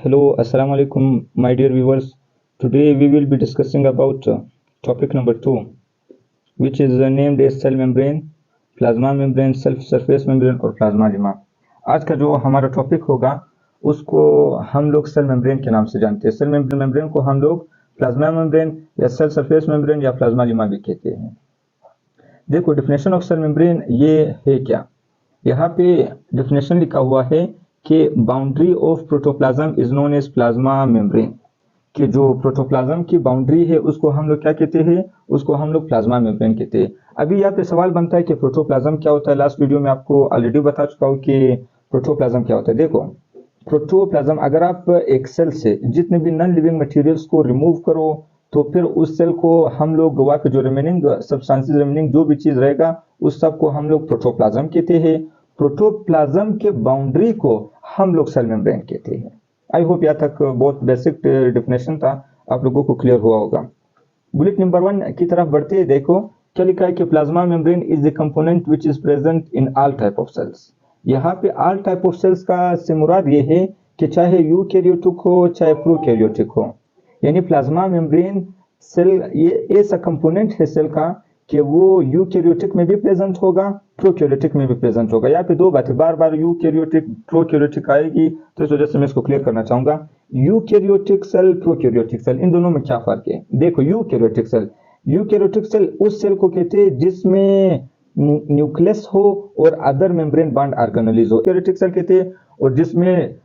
Hello, Assalamu alaikum, my dear viewers. Today we will be discussing about topic number 2, which is named as cell membrane, plasma membrane, self surface membrane और plasma lima. आज का जो हमारा topic होगा उसको हम लोग cell membrane के नाम से जानते हैं। सेल मेम्ब्रेन को हम लोग प्लाज्मा मेम्ब्रेन या सेल सरफेस मेम्ब्रेन या प्लाज्मा लिमा भी कहते हैं। देखो डेफिनेशन ऑफ सेल मेम्ब्रेन ये है क्या, यहाँ पे डेफिनेशन लिखा हुआ है कि boundary of protoplasm is known as plasma membrane, कि जो प्रोटोप्लाज्म की बाउंड्री है उसको हम लोग क्या कहते हैं, उसको हम लोग प्लाज्मा मेम्ब्रेन कहते हैं। अभी यहाँ पे सवाल बनता है कि प्रोटोप्लाज्म क्या होता है। लास्ट वीडियो में आपको ऑलरेडी बता चुका हूँ कि प्रोटोप्लाज्म क्या होता है। देखो प्रोटोप्लाज्म, अगर आप एक सेल से जितने भी नॉन लिविंग मटेरियल्स को रिमूव करो तो फिर उस सेल को हम लोग वहाँ पे जो रिमेनिंग सब्सटेंसेस, रिमेनिंग जो भी चीज रहेगा उस सब को हम लोग प्रोटोप्लाज्म कहते हैं। प्रोटोप्लाज्म के बाउंड्री को हम लोग सेल मेम्ब्रेन कहते हैं। आई होप यहाँ तक बहुत बेसिक डेफिनेशन था, आप लोगों को क्लियर हुआ होगा। बुलेट नंबर 1 की तरफ बढ़ते हैं। देखो क्या लिखा है कि plasma membrane is the component which is present in all type of cells. यहाँ पे ऑल टाइप ऑफ सेल्स का से मुराद ये है कि चाहे यूकैरियोटिक हो चाहे प्रोकैरियोटिक हो, यानी प्लाज्मा मेम्ब्रेन सेल ये ऐसा कंपोनेंट है सेल का कि वो यूकैरियोटिक में भी प्रेजेंट होगा, प्रोकैरियोटिक में भी प्रेजेंट होगा। यहाँ पे दो बातें, बार बार यूकैरियोटिक प्रोकैरियोटिक आएगी तो इस वजह से मैं इसको क्लियर करना चाहूंगा। यूकैरियोटिक सेल, प्रोकैरियोटिक सेल, इन दोनों में क्या फर्क है। देखो यूकैरियोटिक सेल उस सेल को कहते हैं जिसमें न्यूक्लियस हो और अदर मेम्ब्रेन बाउंड ऑर्गेनेल्स हो, यूकैरियोटिक सेल कहते हैं। और जिसमें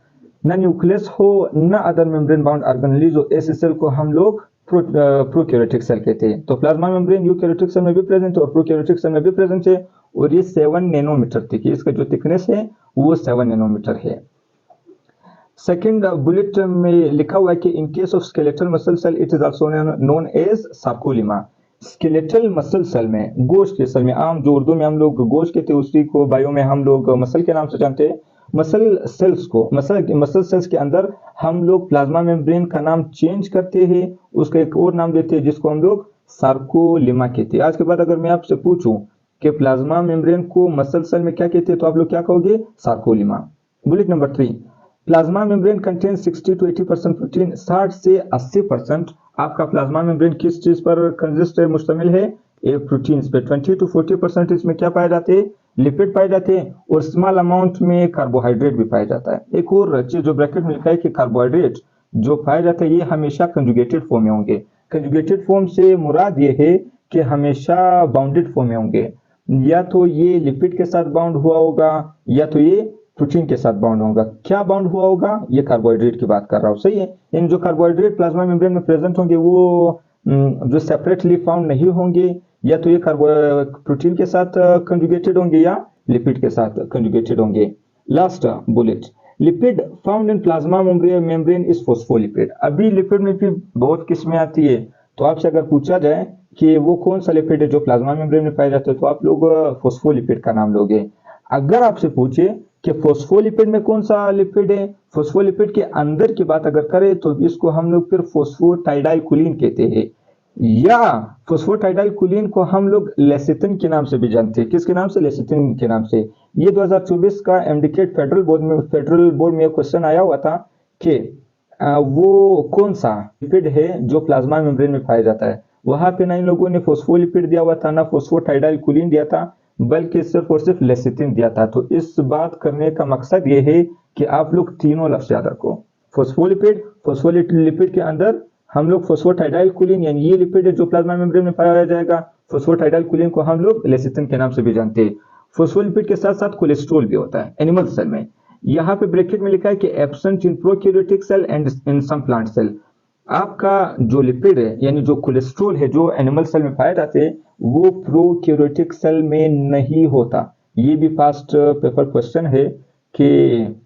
न न्यूक्लियस हो न अदर मेम्ब्रेन बाउंड ऑर्गेनेल्स हो, ऐसे सेल को हम लोग प्रोकैरियोटिक सेल कहते हैं। तो प्लाज्मा मेम्ब्रेन यूकैरियोटिक सेल में भी प्रेजेंट है और प्रोकैरियोटिक सेल में भी प्रेजेंट है। और ये 7 नैनोमीटर थिक है, इसका जो थिकनेस है वो 7 नैनोमीटर है। सेकंड बुलेट में लिखा हुआ है कि in case of skeletal muscle cell it is also known as sarcolemma. Skeletal muscle cell में, गोश्त के सेल में, आम जो उर्दू में हम लोग गोश्त कहते हैं उसी को बायो में हम लोग मसल के नाम से जानते हैं। मसल सेल्स के अंदर हम लोग प्लाज्मा मेम्ब्रेन का नाम चेंज करते हैं, उसका एक और नाम देते हैं जिसको हम लोग सार्कोलिमा कहते हैं। आज के बाद अगर मैं आपसे पूछूं कि प्लाज्मा मेम्ब्रेन को मसल सेल में क्या कहते हैं तो आप लोग क्या कहोगे, sarcolemma. Bullet number 3, plasma membrane contain 60 to 80% protein. 60 से 80% आपका प्लाज्मा मेम्ब्रेन किस चीज पर कंसिस्ट है, मुश्तमिल है, प्रोटीन्स पे। 20 to 40% इसमें क्या पाए जाते हैं, लिपिड पाए जाते हैं और स्मॉल अमाउंट में कार्बोहाइड्रेट भी पाया जाता है। एक और चीज जो ब्रैकेट में लिखा है कि कार्बोहाइड्रेट जो पाए जाते हैं ये हमेशा कंजुगेटेड फॉर्म में होंगे। कंजुगेटेड फॉर्म से मुराद ये है कि हमेशा बाउंडेड फॉर्म में होंगे, या तो ये लिपिड के साथ बाउंड हुआ होगा या तो ये प्रोटीन के साथ बाउंड होगा। क्या बाउंड हुआ होगा, ये कार्बोहाइड्रेट की बात कर रहा हूँ, सही है। इन जो कार्बोहाइड्रेट प्लाज्मा मेम्ब्रेन में प्रेजेंट होंगे वो जो सेपरेटली फाउंड नहीं होंगे, या तो ये प्रोटीन के साथ कंजुगेटेड होंगे या लिपिड के साथ कंजुगेटेड होंगे। Last bullet, lipid found in plasma membrane is phospholipid. अभी लिपिड में भी बहुत किस्में आती है, तो आपसे अगर पूछा जाए कि वो कौन सा लिपिड है जो प्लाज्मा मेम्ब्रेन में पाया जाता है तो आप लोग फोस्फोलिपिड का नाम लोगे। अगर आपसे पूछे कि फोस्फोलिपिड में कौन सा लिपिड है, फोस्फोलिपिड के अंदर की बात अगर करें तो इसको हम लोग फिर फोस्फोटाइडाइलकोलिन कहते हैं, या फोस्फोटाइडाइलकोलिन को हम लोग लेसिथिन के नाम से भी जानते हैं। किसके नाम से, लेसिथिन के नाम से। ये 2024 का एमडीकेट फेडरल बोर्ड में क्वेश्चन आया हुआ था कि वो कौन सा लिपिड है जो प्लाज्मा मेम्ब्रेन में पाया जाता है। वहां पे ना इन लोगों ने फोस्फोलिपिड दिया हुआ था ना फोस्फोटाइडाइलकोलिन दिया था, बल्कि सिर्फ और सिर्फ लेसिथिन दिया था। तो इस बात करने का मकसद ये है कि आप लोग तीनों लफ्ज याद रखो, फोस्फोलिपिड के अंदर हम लोग फोस्फोटाइडाइलकोलिन यानी ये लिपिड है जो प्लाज्मा मेम्ब्रेन में पाया जाएगा। फोस्फोटाइडाइलकोलिन को हम लोग लेसिथिन के नाम से भी जानते हैं। फोस्फोलिपिड के साथ साथ कोलेस्ट्रॉल भी होता है एनिमल सेल में। यहाँ पे ब्रैकेट में लिखा है कि absent in prokaryotic cell and in some plant cell. आपका जो लिपिड है यानी जो कोलेस्ट्रॉल है जो एनिमल सेल में पाए जाते हैं वो प्रोकैरियोटिक सेल में नहीं होता। ये भी पास्ट पेपर क्वेश्चन है कि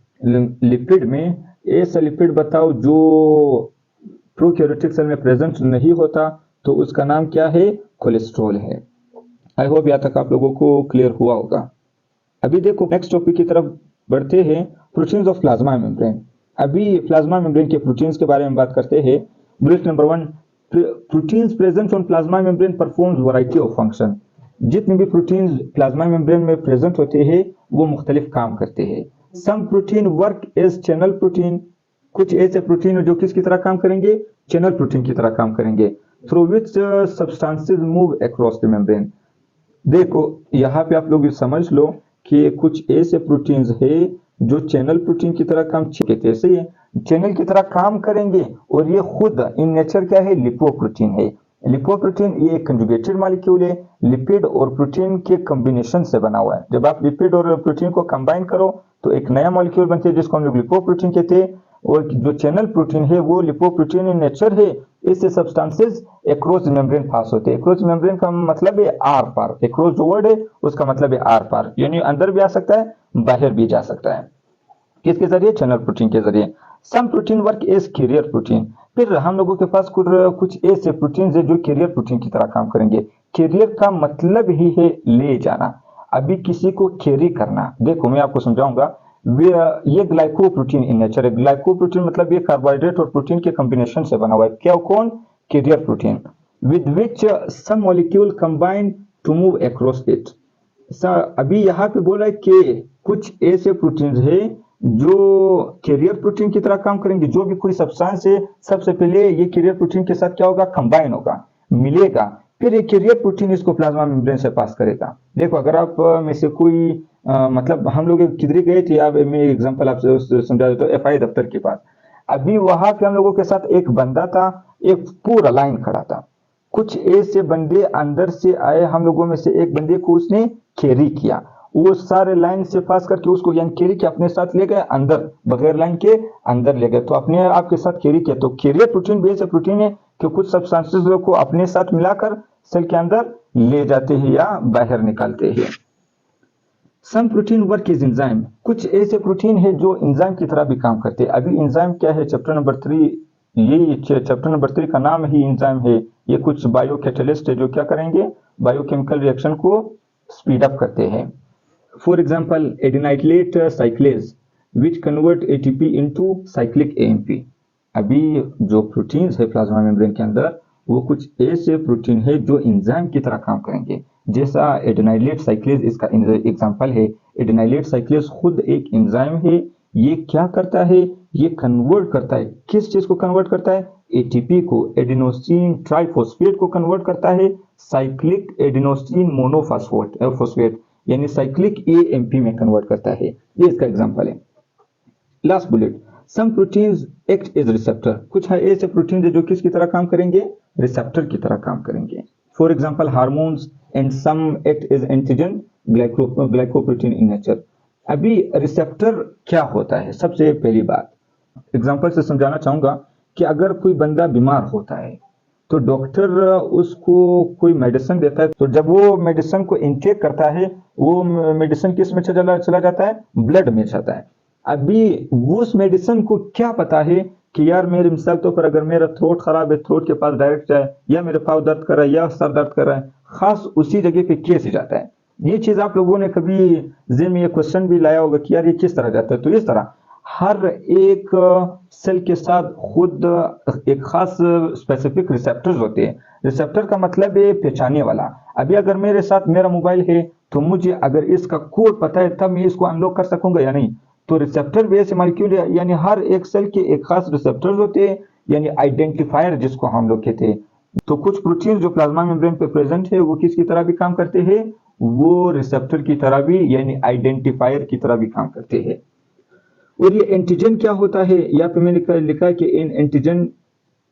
लिपिड में ऐसा लिपिड बताओ जो प्रोकैरियोटिक सेल में प्रेजेंट नहीं होता, तो उसका नाम क्या है, कोलेस्ट्रॉल है। आई होप यहाँ तक आप लोगों को क्लियर हुआ होगा। अभी देखो नेक्स्ट टॉपिक की तरफ बढ़ते हैं, प्रोटीन्स ऑफ प्लाज्मा मेम्ब्रेन। अभी प्लाज्मा मेम्ब्रेन के प्रोटीन्स के बारे में बात करते हैं। Bullet number 1, proteins present on plasma membrane performs variety of function. जितने भी प्रोटीन्स प्लाज्मा मेम्ब्रेन में प्रेजेंट होते हैं वो मुख्तलिफ काम करते हैं। Some protein work as channel protein कुछ ऐसे प्रोटीन जो किसकी तरह काम करेंगे, चैनल प्रोटीन की तरह काम करेंगे। Through which substances move across the membrane. देखो यहाँ पे आप लोग समझ लो कि कुछ ऐसे प्रोटीन्स है जो चैनल प्रोटीन की तरह काम कैसे है, चैनल की तरह काम करेंगे और ये खुद इन नेचर क्या है, लिपोप्रोटीन है। लिपोप्रोटीन ये कंजुगेटेड मॉलिक्यूल है, लिपिड और प्रोटीन के कॉम्बिनेशन से बना हुआ है। जब आप लिपिड और प्रोटीन को कंबाइन करो तो एक नया मॉलिक्यूल बनते हैं जिसको हम लोग लिपोप्रोटीन कहते हैं। और जो चैनल प्रोटीन है वो लिपोप्रोटीन इन नेचर है, इससे सब्सटेंसेस एक्रॉस मेम्ब्रेन पास होते हैं। एक्रॉस मेम्ब्रेन का मतलब है आर पार, एक्रॉस जो वर्ड है उसका मतलब है आर पार, यानी अंदर भी आ सकता है बाहर भी जा सकता है। किसके जरिए, चैनल प्रोटीन के जरिए। Some protein work as carrier protein. फिर हम लोगों के पास कुछ ऐसे प्रोटीन है जो कैरियर प्रोटीन की तरह काम करेंगे। कैरियर का मतलब ही है ले जाना, अभी किसी को कैरी करना। देखो मैं आपको समझाऊंगा, ये ग्लाइकोप्रोटीन इन नेचर है। ग्लाइकोप्रोटीन मतलब ये कार्बोहाइड्रेट और प्रोटीन के कॉम्बिनेशन से बना हुआ है। क्या, कौन, carrier protein. With which some molecule combine to move across it. अभी यहाँ पे बोला है कि कुछ ऐसे प्रोटीन है जो कैरियर प्रोटीन की तरह काम करेंगे। जो भी कोई सब्सटेंस है सबसे पहले ये कैरियर प्रोटीन के साथ क्या होगा, कंबाइन होगा, मिलेगा, फिर ये कैरियर प्रोटीन इसको प्लाज्मा मेम्ब्रेन से पास करेगा। देखो अगर आप में से कोई मतलब हम लोग किधर गए थे, अब मैं एग्जांपल आपसे समझा देता हूँ, एफआई दफ्तर के पास। अभी वहां पे हम लोगों के साथ एक बंदा था, एक पूरा लाइन खड़ा था। कुछ ऐसे बंदे अंदर से आए, हम लोगों में से एक बंदे को उसने कैरी किया, वो सारे लाइन से पास करके उसको यानी कैरी के अपने साथ ले गए अंदर, बगैर लाइन के अंदर ले गए, तो अपने आप के साथ कैरी किया। तो कैरियर प्रोटीन भी ऐसे प्रोटीन है कि कुछ सब्सटेंसेस को अपने साथ मिलाकर सेल के अंदर ले जाते हैं या बाहर निकालते हैं। Some protein work is enzyme. कुछ ऐसे प्रोटीन है जो एंजाइम की तरह भी काम करते हैं। अभी एंजाइम क्या है, चैप्टर नंबर 3, ये चैप्टर नंबर 3 का नाम ही एंजाइम है। ये कुछ बायो कैटलिस्ट है जो क्या करेंगे, बायोकेमिकल रिएक्शन को स्पीड अप करते हैं। For example adenylate साइक्लेज which convert ATP into cyclic AMP. अभी जो प्रोटीन्स है प्लाज्मा मेम्ब्रेन के अंदर वो कुछ ऐसे प्रोटीन है जो एंजाइम की तरह काम करेंगे, जैसा एडिनाइलेट साइक्लेज इसका एग्जांपल है। एडिनाइलेट साइक्लेज खुद एक एंजाइम है। ये क्या करता है, ये कन्वर्ट करता है, किस चीज को कन्वर्ट करता है, एटीपी को, एडिनोसिन ट्राइफॉस्फेट को कन्वर्ट करता है साइक्लिक एडिनोसिन मोनोफॉस्फेट यानी साइक्लिक एएमपी में कन्वर्ट करता है। ये इसका एग्जांपल है। Last bullet, some proteins act as receptor. कुछ है ऐसे प्रोटीन जो किसकी तरह काम करेंगे, रिसेप्टर की तरह काम करेंगे। For example hormones and some act as antigen glycoprotein in nature. अभी रिसेप्टर क्या होता है, सबसे पहली बात एग्जांपल से समझाना चाहूंगा कि अगर कोई बंदा बीमार होता है तो डॉक्टर उसको कोई मेडिसिन देता है, तो जब वो मेडिसिन को इनटेक करता है वो मेडिसिन किस में चला जाता है, ब्लड में जाता है। अभी उस मेडिसिन को क्या पता है कि यार मेरे मिसाल तो पर अगर मेरा थ्रोट खराब है, थ्रोट के पास डायरेक्ट जाए, या मेरे पाँव दर्द कर रहा है या सर दर्द कर रहा है, खास उसी जगह पे कैसे जाता है। ये चीज आप लोगों ने कभी जिन में ये क्वेश्चन भी लाया होगा कि यार ये किस तरह जाता है। तो इस तरह हर एक सेल के साथ खुद एक खास स्पेसिफिक रिसेप्टर्स होते हैं। रिसेप्टर का मतलब है पहचानने वाला। अभी अगर मेरे साथ मेरा मोबाइल है तो मुझे अगर इसका कोड पता है तब मैं इसको अनलॉक कर सकूंगा या नहीं। तो रिसेप्टर भी ऐसे मॉलिक्यूल है, यानी हर एक सेल के एक खास रिसेप्टर्स होते हैं, यानी आइडेंटिफायर जिसको हम लोग कहते हैं। तो कुछ प्रोटीन जो प्लाज्मा मेम्ब्रेन पे प्रेजेंट है वो किसकी तरह भी काम करते हैं, वो रिसेप्टर की तरह भी यानी आइडेंटिफायर की तरह भी काम करते हैं। और ये एंटीजन क्या होता है, यहाँ पे मैंने लिखा है कि इन एंटीजन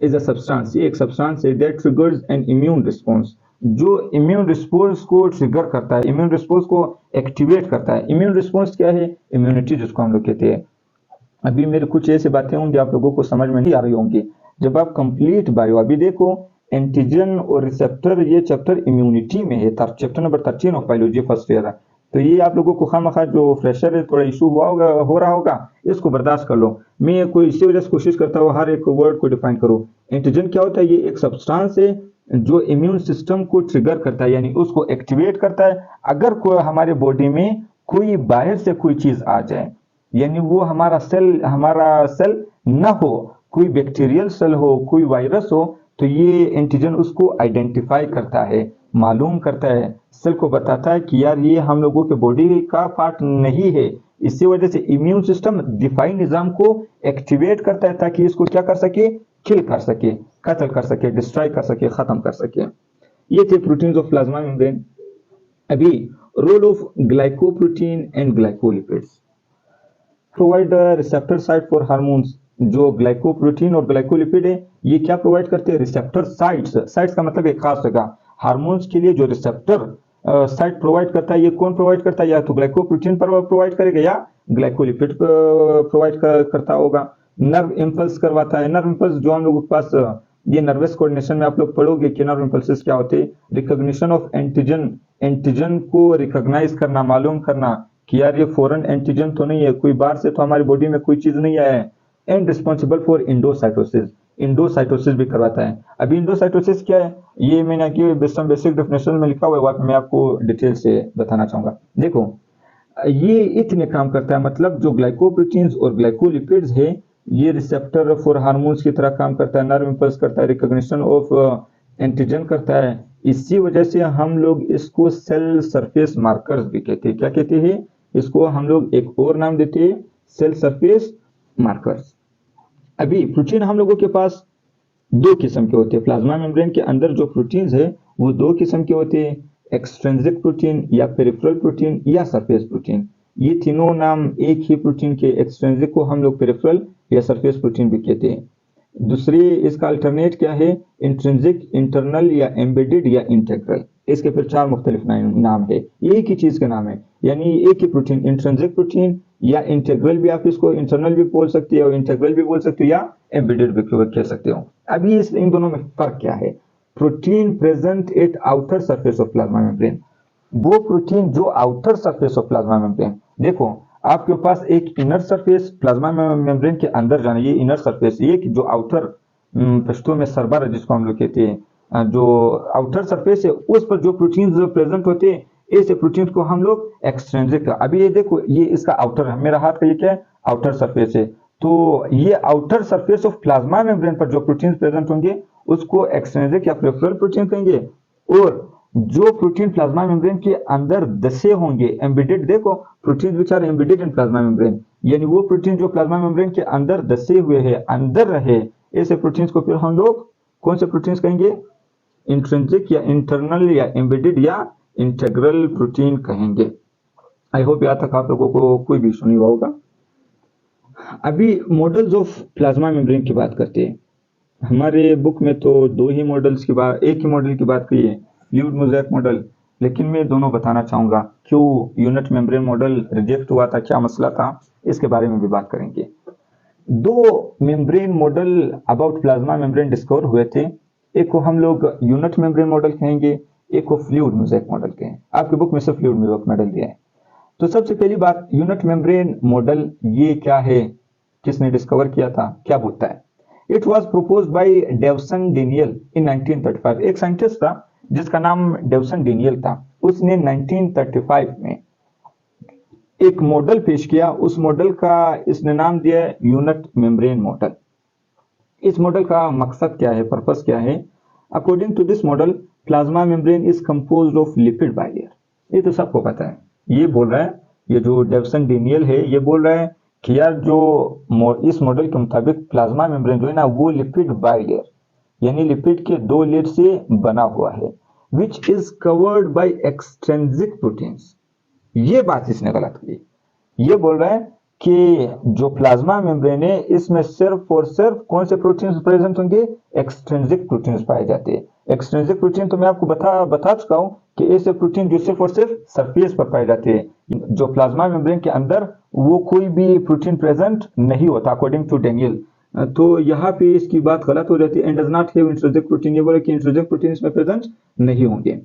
इज अ सब्सटेंस, ये एक सब्सटेंस है that triggers N immune response, जो इम्यून रिस्पॉन्स को ट्रिगर करता है, इम्यून रिस्पॉन्स को एक्टिवेट करता है। इम्यून रिस्पॉन्स क्या है, इम्यूनिटी जिसको हम लोग कहते हैं। अभी मेरे कुछ ऐसे बातें होंगी आप लोगों को समझ में नहीं आ रही होंगी जब आप कंप्लीट बायो, अभी देखो एंटीजन और रिसेप्टर ये चैप्टर इम्यूनिटी में है, chapter number 13 of biology first year है। तो ये आप लोगों को खामखा जो फ्रेशर है थोड़ा इशू हो रहा होगा, इसको बर्दाश्त कर लो। मैं कोई इसी वजह से कोशिश करता हूँ हर एक वर्ड को डिफाइन करूँ। एंटीजन क्या होता है, ये एक सब्सटेंस है जो इम्यून सिस्टम को ट्रिगर करता है यानी उसको एक्टिवेट करता है। अगर कोई हमारे बॉडी में कोई बाहर से कोई चीज आ जाए, यानी वो हमारा सेल न हो, कोई बैक्टीरियल सेल हो, कोई वायरस हो, तो ये एंटीजन उसको आइडेंटिफाई करता है, मालूम करता है, सेल को बताता है कि यार ये हम लोगों के बॉडी का पार्ट नहीं है, इसी वजह से इम्यून सिस्टम दिफाई निजाम को एक्टिवेट करता है ताकि इसको क्या कर सके, किल कर सके, कत्ल कर सके, डिस्ट्रॉय कर सके, खत्म कर सके। ये थे प्रोटीन्स ऑफ प्लाज्मा मेम्ब्रेन। अभी role of glycoprotein and glycolipids. Provide receptor site for hormones. जो ग्लाइकोप्रोटीन और ग्लाइकोलिपिड है ये क्या प्रोवाइड करते हैं, रिसेप्टर साइट्स। साइट्स का मतलब एक खास जगह, हार्मोन्स के लिए जो रिसेप्टर साइट प्रोवाइड करता है, ये कौन प्रोवाइड करता है, या तो ग्लाइकोप्रोटीन पर प्रोवाइड करेगा या ग्लाइकोलिपिड प्रोवाइड करता होगा। नर्व इंपल्स करवाता है। नर्व इंपल्स जो हम लोगों के पास ये नर्वस कोऑर्डिनेशन में आप लोग पढ़ोगे कि नर्व इंपल्सेस क्या होते हैं, रिकॉग्निशन ऑफ एंटीजन, एंटीजन को रिकॉग्नाइज करना, मालूम करना कि यार ये फॉरेन एंटीजन तो नहीं है, कोई बाहर से तो हमारी बॉडी में कोई चीज नहीं आया है। And responsible for endocytosis, endocytosis भी करवाता है। अभी इंडोसाइटोसिस क्या है ये मैंने कि बेसिक डेफिनेशन में लिखा हुआ है, वहां पे मैं आपको डिटेल से बताना चाहूंगा। देखो ये इतने काम करता है, मतलब जो ग्लाइकोप्रोटीन्स और ग्लाइकोलिपिड्स है ये रिसेप्टर फॉर हार्मोन्स की तरह काम करता है, नर्व इंपल्स करता है, रिकॉग्निशन ऑफ एंटीजन करता है। इसी वजह से हम लोग इसको सेल सरफेस मार्कर्स भी कहते हैं। क्या कहते हैं इसको, हम लोग एक और नाम देते हैं सेल सरफेस मार्कर्स। अभी प्रोटीन हम लोगों के पास दो किस्म के होते हैं। प्लाज्मा मेम्ब्रेन के अंदर जो प्रोटीन्स है वो दो किस्म के होते हैं, एक्सट्रिंसिक प्रोटीन या पेरिफेरल प्रोटीन या सरफेस प्रोटीन। ये तीनों नाम एक ही प्रोटीन के, एक्सट्रिंसिक को हम लोग पेरिफेरल या सरफेस प्रोटीन भी कहते हैं। दूसरी इसका अल्टरनेट क्या है, इंट्रिंसिक, इंटरनल या एम्बेडेड या इंटेग्रल। इसके फिर चार मुख्तलिफ नाम है, एक ही चीज के नाम है, यानी एक ही प्रोटीन, इंट्रिंसिक प्रोटीन या इंटेग्रल भी आप इसको इंटरनल भी बोल सकते हो, इंटेग्रल भी बोल सकते हो या एम्बेडेड भी कह सकते हो। अभी इन दोनों में फर्क क्या है, protein present at outer surface of plasma membrane, वो प्रोटीन जो outer surface of plasma membrane. देखो आपके पास एक इनर सरफेस प्लाज्मा मेम्ब्रेन के अंदर जाना, ये इनर सरफेस, ये जो आउटर पश्तो में सरबर जिसको हम लोग कहते हैं, जो आउटर सरफेस है उस पर जो प्रोटीन प्रेजेंट होते हैं ऐसे प्रोटीन को हम लोग एक्सट्रिंसिक। अभी ये देखो ये इसका आउटर है, मेरा हाथ का ये क्या है, आउटर सरफेस है। तो ये outer surface of plasma membrane पर जो प्रोटीन प्रेजेंट होंगे उसको एक्सट्रिंसिक या पेरिफेरल प्रोटीन कहेंगे। और जो प्रोटीन प्लाज्मा मेम्ब्रेन के अंदर दसे होंगे, एम्बेडेड, देखो protein which are embedded in plasma membrane, यानी वो प्रोटीन जो प्लाज्मा मेम्ब्रेन के अंदर दसे हुए हैं, अंदर रहे, ऐसे प्रोटीन्स को फिर हम लोग कौन से प्रोटीन्स कहेंगे, इंट्रिंसिक या इंटरनल या एम्बेडेड या इंटेग्रल प्रोटीन कहेंगे। आई होप यहाँ तक आप लोगों को कोई भी इशू नहीं हुआ होगा। अभी मॉडल्स ऑफ प्लाज्मा मेम्ब्रेन की बात करते हैं। हमारे बुक में तो दो ही मॉडल्स की बात, एक ही मॉडल की बात की है, फ्लूइड मोज़ेक मॉडल, लेकिन मैं दोनों बताना चाहूंगा क्यों यूनिट मेम्ब्रेन मॉडल रिजेक्ट हुआ था, क्या मसला था, इसके बारे में भी बात करेंगे। दो membrane model about plasma membrane discover हुए थे, एक को हम लोग यूनिट मेम्ब्रेन मॉडल कहेंगे, एक को फ्लूइड मोज़ेक मॉडल कहें। आपके बुक में से फ्लूइड मोज़ेक मॉडल दिया है। तो सबसे पहली बात, यूनिट मेम्ब्रेन मॉडल ये क्या है, किसने डिस्कवर किया था, क्या बोलता है। It was propose by Davson Danielli in 1935। एक साइंटिस्ट था जिसका नाम डेवसन डेनियल था, उसने 1935 में एक मॉडल पेश किया। उस मॉडल का इसने नाम दिया यूनिट मेम्ब्रेन मॉडल। इस मॉडल का मकसद क्या है, पर्पस क्या है। According to this model plasma membrane is composed of lipid bilayer. ये तो सबको पता है, ये बोल रहा है, ये जो डेवसन डेनियल है ये बोल रहा है कि यार जो इस मॉडल के मुताबिक प्लाज्मा मेम्ब्रेन जो है ना वो लिपिड बाइलेयर यानी लिपिड के दो लेयर से बना हुआ है, which is covered by extrinsic proteins. ये बात इसने गलत की। ये बोल रहा है कि जो प्लाज्मा मेम्ब्रेन है इसमें सिर्फ और सिर्फ कौन से प्रोटीन्स प्रेजेंट होंगे, एक्सट्रिंसिक प्रोटीन्स पाए जाते हैं। एक्सट्रिंसिक प्रोटीन तो मैं आपको बता चुका हूं कि ऐसे प्रोटीन जो सिर्फ और सिर्फ सरफेस पर पाए जाते हैं, जो प्लाज्मा मेम्ब्रेन के अंदर वो कोई भी प्रोटीन प्रेजेंट नहीं होता अकॉर्डिंग टू डेनियल। तो यहाँ पे इसकी बात गलत हो जाती है। And does not have intrinsic protein, ये बोले कि इंट्रिंसिक प्रोटीन इसमें प्रेजेंट नहीं होंगे।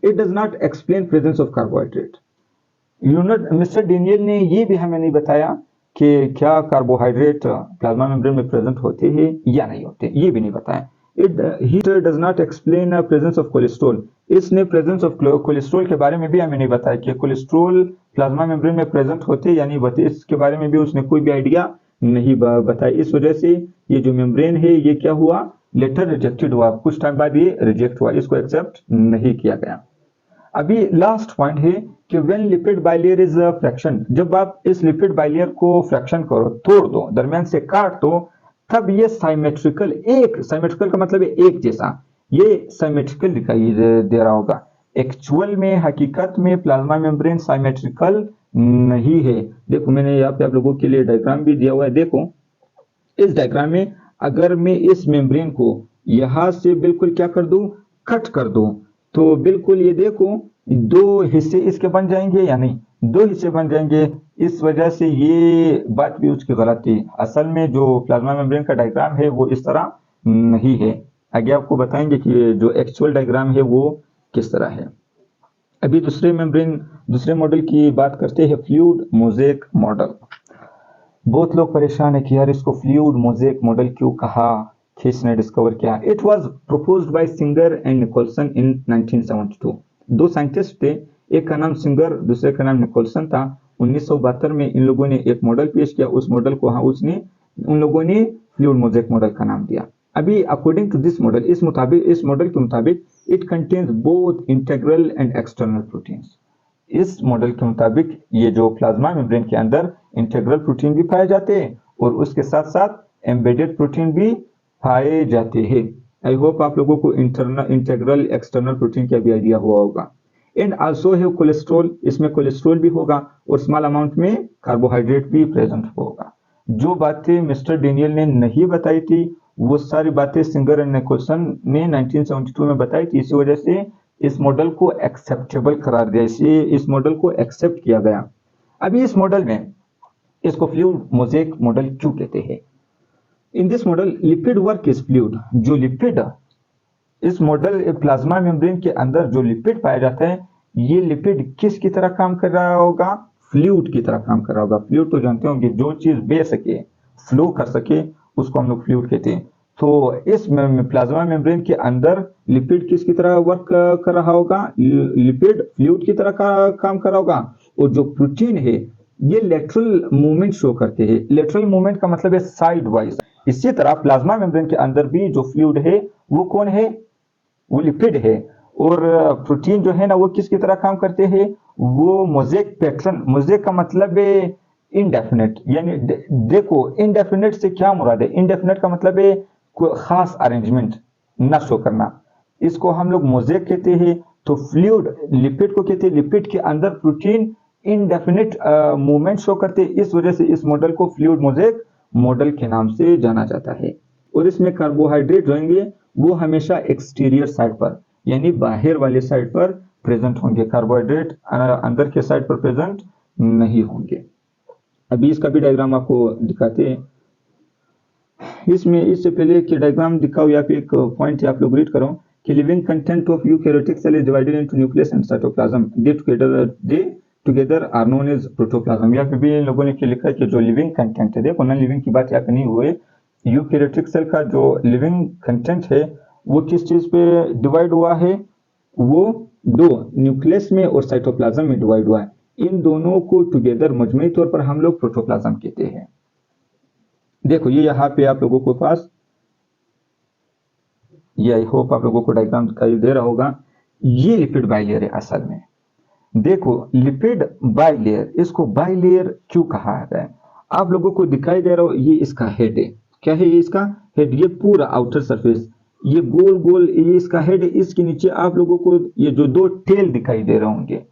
It does not explain presence of carbohydrate. Mister Daniel ने ये भी हमें नहीं बताया कि क्या कार्बोहाइड्रेट प्लाज्मा मेम्ब्रेन में प्रेजेंट होते हैं या नहीं होते, ये भी नहीं बताया। He does not explain presence of cholesterol. इसने प्रेजेंस ऑफ कोलेस्ट्रॉल के बारे में भी हमें नहीं बताया कि कोलेस्ट्रॉल प्लाज्मा मेम्ब्रेन में प्रेजेंट होते या नहीं होते, इसके बारे में भी उसने कोई भी आइडिया नहीं बताया। इस वजह से ये जो मेम्ब्रेन है ये क्या हुआ, लेटर रिजेक्टेड हुआ, कुछ टाइम बाद ये रिजेक्ट हुआ, इसको एक्सेप्ट नहीं किया गया। अभी लास्ट पॉइंट है कि when lipid bilayer is a fraction, जब आप इस लिपिड बाइलेयर को फ्रैक्शन करो, तोड़ दो, दरमियान से काट दो, तब ये साइमेट्रिकल, एक साइमेट्रिकल का मतलब है एक जैसा, ये साइमेट्रिकल दिखाई दे रहा होगा। एक्चुअल में, हकीकत में प्लाज्मा मेम्ब्रेन साइमेट्रिकल नहीं है। देखो मैंने यहाँ पे आप लोगों के लिए डायग्राम भी दिया हुआ है। देखो इस डायग्राम में अगर मैं इस मेम्ब्रेन को यहां से बिल्कुल क्या कर दूं, कट कर दूं, तो बिल्कुल ये देखो दो हिस्से इसके बन जाएंगे या नहीं, दो हिस्से बन जाएंगे। इस वजह से ये बात भी उसकी गलत थी। असल में जो प्लाज्मा मेम्ब्रेन का डायग्राम है वो इस तरह नहीं है। आगे आपको बताएंगे कि जो एक्चुअल डायग्राम है वो किस तरह है। अभी दूसरे मॉडल की बात करते हैं, फ्लूइड मोज़ेक मॉडल। बहुत लोग परेशान है कि यार इसको फ्लूइड मोज़ेक मॉडल क्यों कहा, किसने डिस्कवर किया। It was proposed by Singer and Nicolson in 1972। दो साइंटिस्ट थे, एक का नाम सिंगर, दूसरे का नाम निकोलसन था। 1972 में इन लोगों ने एक मॉडल पेश किया। उस मॉडल को उन लोगों ने फ्लूइड मोज़ेक मॉडल का नाम दिया। अभी अकॉर्डिंग टू दिस मॉडल, इस मॉडल के मुताबिक it contains both integral and external proteins. इस मॉडल के मुताबिक ये जो प्लाज्मा मेम्ब्रेन के अंदर इंटीग्रल प्रोटीन भी पाए जाते हैं और उसके साथ साथ एम्बेडेड प्रोटीन भी पाए जाते हैं। आई होप आप लोगों को इंटीग्रल एक्सटर्नल प्रोटीन का भी आइडिया हुआ होगा। एंड आल्सो है कोलेस्ट्रॉल, इसमें कोलेस्ट्रॉल भी होगा और स्मॉल अमाउंट में कार्बोहाइड्रेट भी प्रेजेंट होगा। जो बातें मिस्टर डेनियल ने नहीं बताई थी वो सारी बातें सिंगर एंड निकोलसन ने 1972 में बताई थी। इसी वजह से इस मॉडल को एक्सेप्टेबल करार दिया, इसलिए इस मॉडल को एक्सेप्ट किया गया। अभी इस मॉडल में इसको फ्लूइड मोज़ेक मॉडल क्यों कहते हैं। In this model lipid work is fluid. जो लिपिड इस मॉडल प्लाज्मा मेम्ब्रेन के अंदर जो लिपिड पाया जाता है, ये लिपिड किसकी तरह काम कर रहा होगा, फ्लूइड की तरह काम कर रहा होगा। फ्लूइड तो जानते होंगे, जो चीज बह सके, फ्लो कर सके, उसको हम लोग फ्लूइड कहते हैं। तो इस प्लाज्मा मेम्ब्रेन के अंदर लिपिड किसकी तरह वर्क कर रहा होगा, लिपिड फ्लूइड की तरह काम कर रहा होगा। और जो प्रोटीन है ये लेटरल मूवमेंट शो करते हैं। लेटरल मूवमेंट का मतलब है साइड वाइज। इसी तरह प्लाज्मा मेम्ब्रेन के अंदर भी जो फ्लूइड है वो कौन है, वो लिपिड है। और प्रोटीन जो है ना वो किसकी तरह काम करते हैं, वो मोज़ेक पैटर्न। मोज़ेक का मतलब है इनडेफिनेट, यानी देखो इनडेफिनेट से क्या मुराद है, इनडेफिनेट का मतलब है कोई खास अरेंजमेंट न शो करना, इसको हम लोग मोज़ेक कहते हैं। तो फ्लूइड लिपिड को कहते हैं, लिपिड के अंदर प्रोटीन इनडेफिनेट मूवमेंट शो करते हैं। इस वजह से इस मॉडल को फ्लूइड मोज़ेक मॉडल के नाम से जाना जाता है। और इसमें कार्बोहाइड्रेट रहेंगे वो हमेशा एक्सटीरियर साइड पर, यानी बाहर वाले साइड पर प्रेजेंट होंगे। कार्बोहाइड्रेट अंदर के साइड पर प्रेजेंट नहीं होंगे। अभी इसका भी डायग्राम आपको दिखाते हैं। इसमें इससे पहले कि डायग्राम दिखाओ, यहाँ पे एक पॉइंट है, आप लोग रीड करो कि living content of eukaryotic cell is divided into nucleus and cytoplasm, they together are known as protoplasm. यहाँ पे भी इन लोगों ने लिखा है कि जो लिविंग कंटेंट है, देखो नॉन लिविंग की बात यहाँ पे नहीं हुई। यूकैरियोटिक सेल का जो लिविंग कंटेंट है वो किस चीज पे डिवाइड हुआ है, वो दो, न्यूक्लियस में और साइटोप्लाज्म में डिवाइड हुआ है। इन दोनों को टुगेदर मजमूई तौर पर हम लोग प्रोटोप्लाज्म कहते हैं। देखो ये यहाँ पे आप लोगों को पास, ये आई होप आप लोगों को डायग्राम दिखाई दे रहा होगा। ये लिपिड बाइलेयर है असल में। देखो लिपिड बाइलेयर, इसको बाइलेयर क्यों कहा है, आप लोगों को दिखाई दे रहा हो, ये इसका हेड है। क्या है ये इसका हेड, ये पूरा आउटर सरफेस, ये गोल गोल ये इसका हेड है। इसके नीचे आप लोगों को ये जो दो टेल दिखाई दे रहे होंगे,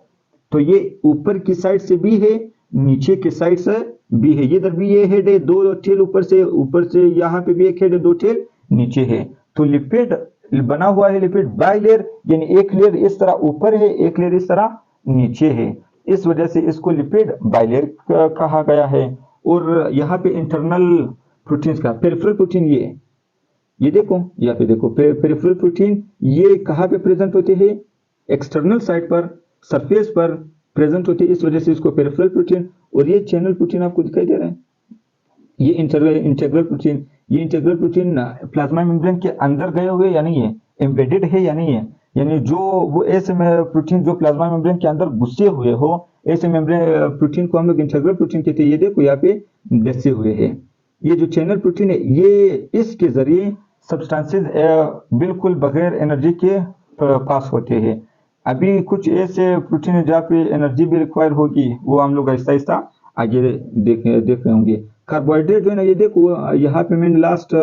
तो ये ऊपर की साइड से भी है, नीचे की साइड से भी है। इधर भी ये हेड है, दो टेल ऊपर से यहाँ पे भी एक हेड है, दो टेल नीचे है। तो लिपिड बना हुआ है लिपिड बाइलेयर, यानी एक लेयर इस तरह ऊपर है, एक लेयर इस तरह नीचे है। इस वजह से इसको लिपिड बाइलेयर कहा गया है। और यहाँ पे इंटरनल प्रोटीन का पेरिफेरल प्रोटीन, ये देखो यहाँ पे देखो पेरिफेरल प्रोटीन ये कहाँ पे प्रेजेंट होते हैं, एक्सटर्नल साइड पर, सरफेस पर प्रेजेंट होते हैं। इस वजह से इसको पेरिफेरल प्रोटीन। और ये चैनल प्रोटीन आपको दिखाई दे रहा है, ये इंटीग्रल प्रोटीन। ये इंटीग्रल प्रोटीन प्लाज्मा मेम्ब्रेन के अंदर गए हुए या नहीं है, एम्बेडेड है या नहीं है, यानी जो वो ऐसे प्रोटीन जो प्लाज्मा मेम्ब्रेन के अंदर घुसे हुए हो, ऐसे मेम्ब्रेन प्रोटीन को हम लोग इंटीग्रल प्रोटीन कहते हैं। ये देखो यहाँ पे दसे हुए हैं। ये जो चैनल प्रोटीन है ये इसके जरिए सब्सटेंसेस बिल्कुल बगैर एनर्जी के पास होते हैं। अभी कुछ ऐसे प्रोटीन है जहाँ पे एनर्जी भी रिक्वायर होगी, वो हम लोग आहिस्ता आहिस्ता आगे देख रहे होंगे। कार्बोहाइड्रेट जो है ना, ये देखो यहाँ पे मैंने लास्ट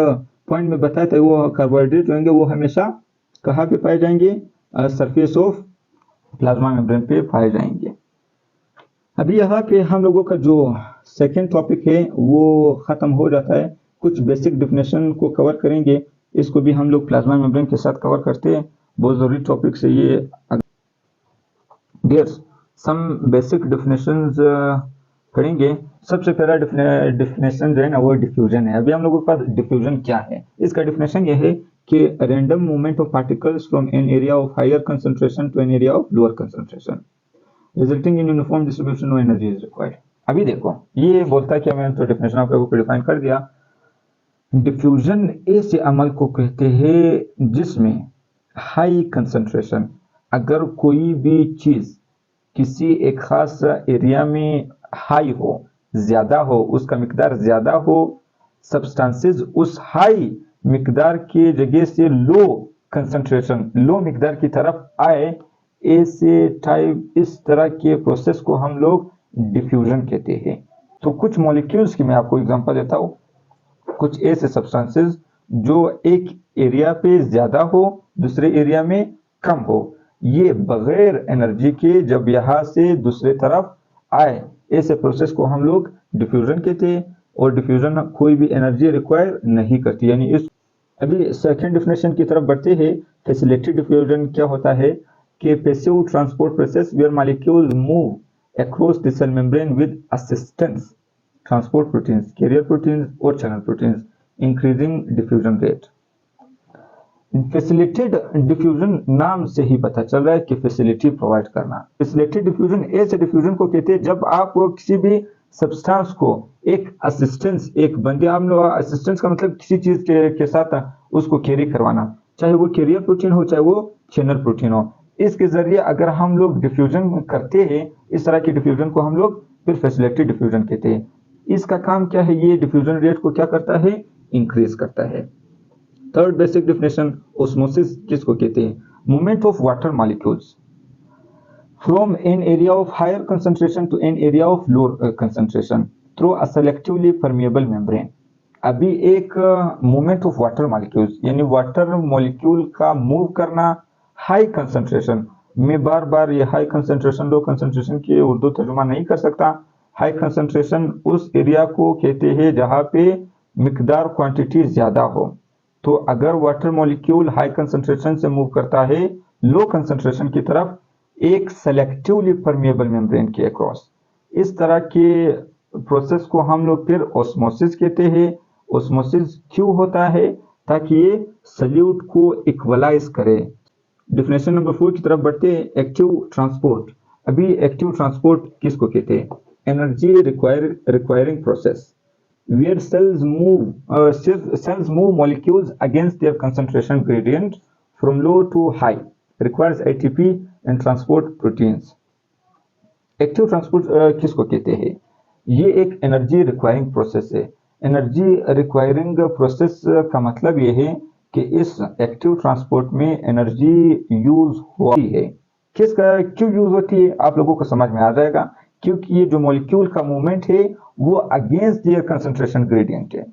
पॉइंट में बताया था, वो कार्बोहाइड्रेट होंगे वो हमेशा कहाँ पे पाए जाएंगे, सरफेस ऑफ प्लाज्मा मेम्ब्रेन पे पाए जाएंगे। अभी यहाँ पे हम लोगों का जो सेकेंड टॉपिक है वो खत्म हो जाता है। कुछ बेसिक डिफिनेशन को कवर करेंगे, इसको भी हम लोग प्लाज्मा मेम्ब्रेन के साथ कवर करते हैं, बहुत जरूरी टॉपिक से ये। डियर्स, सम बेसिक डिफिनेशंस करेंगे। सबसे पहला डिफिनेशन जो है ना वो डिफ्यूजन है। अभी हम लोगों के पास डिफ्यूजन क्या है, इसका डिफिनेशन यह है कि random movement of particles from an area of higher concentration to an area of lower concentration resulting in uniform distribution of energy is required. अभी देखो ये बोलता है कि मैंने तो डिफिनेशन आप लोगों को डिफाइन कर दिया। डिफ्यूजन ऐसे अमल को कहते हैं जिसमें हाई कंसंट्रेशन, अगर कोई भी चीज किसी एक खास एरिया में हाई हो, ज्यादा हो, उसका मिकदार ज्यादा हो, सब्सटेंसेस उस हाई मिकदार की जगह से लो कंसंट्रेशन, लो मिकदार की तरफ आए, ऐसे टाइप इस तरह के प्रोसेस को हम लोग डिफ्यूजन कहते हैं। तो कुछ मॉलिक्यूल्स की मैं आपको एग्जांपल देता हूँ। कुछ ऐसे सब्सटेंसेस जो एक एरिया पे ज्यादा हो, दूसरे एरिया में कम हो, ये बगैर एनर्जी के जब यहाँ से दूसरे तरफ आए, ऐसे प्रोसेस को हम लोग डिफ्यूजन कहते हैं। और डिफ्यूजन कोई भी एनर्जी रिक्वायर नहीं करती, यानी इस। अभी सेकेंड डिफिनेशन की तरफ बढ़ते हैं। फैसिलिटेड डिफ्यूजन क्या होता है कि passive transport process where molecules move across the cell membrane with assistance transport proteins, carrier proteins और channel proteins, increasing diffusion rate. Facilitated diffusion नाम से ही पता चल रहा है कि फैसिलिटी प्रोवाइड करना। फैसिलिटेड डिफ्यूजन ऐसे डिफ्यूजन को कहते हैं जब आप किसी भी सब्सटेंस को एक असिस्टेंस, एक बंदे, हम लोग असिस्टेंस का मतलब किसी चीज के साथ उसको कैरी करवाना, चाहे वो कैरियर प्रोटीन हो चाहे वो चैनल प्रोटीन हो, इसके जरिए अगर हम लोग डिफ्यूजन करते हैं, इस तरह के डिफ्यूजन को हम लोग फिर फैसिलिटेड डिफ्यूजन कहते हैं। इसका काम क्या है, ये डिफ्यूजन रेट को क्या करता है, इंक्रीज करता है। थर्ड बेसिक डिफिनेशन, ऑस्मोसिस किसको कहते हैं, movement of water molecules from an area of higher concentration to an area of lower concentration through a selectively permeable membrane. अभी एक मूवमेंट ऑफ वाटर मॉलिक्यूल्स, यानी वाटर मॉलिक्यूल का move करना high concentration में, बार बार ये हाई कंसंट्रेशन लो कंसंट्रेशन की उर्दू तर्जुमा नहीं कर सकता। हाई कंसंट्रेशन उस एरिया को कहते हैं जहां पे मिकदार क्वांटिटी ज्यादा हो। तो अगर वाटर मॉलिक्यूल हाई कंसंट्रेशन से मूव करता है लो कंसंट्रेशन की तरफ एक सेलेक्टिवली परमिएबल मेम्ब्रेन के अक्रॉस, इस तरह के प्रोसेस को हम लोग फिर ऑस्मोसिस कहते हैं। ऑस्मोसिस क्यों होता है, ताकि ये सल्यूट को इक्वलाइज करे। डिफिनेशन नंबर 4 की तरफ बढ़ते हैं। Active transport. अभी एक्टिव ट्रांसपोर्ट किसको कहते हैं, energy requiring process where cells move molecules against their concentration gradient from low to high, requires ATP and transport proteins. Active transport किसको कहते हैं, ये एक एनर्जी रिक्वायरिंग प्रोसेस है। एनर्जी रिक्वायरिंग प्रोसेस का मतलब ये है कि इस एक्टिव ट्रांसपोर्ट में एनर्जी यूज होती है। किसका क्यों यूज होती है, आप लोगों को समझ में आ जाएगा। क्योंकि ये जो मॉलिक्यूल का मूवमेंट है वो अगेंस्ट देयर कंसंट्रेशन ग्रेडियंट है।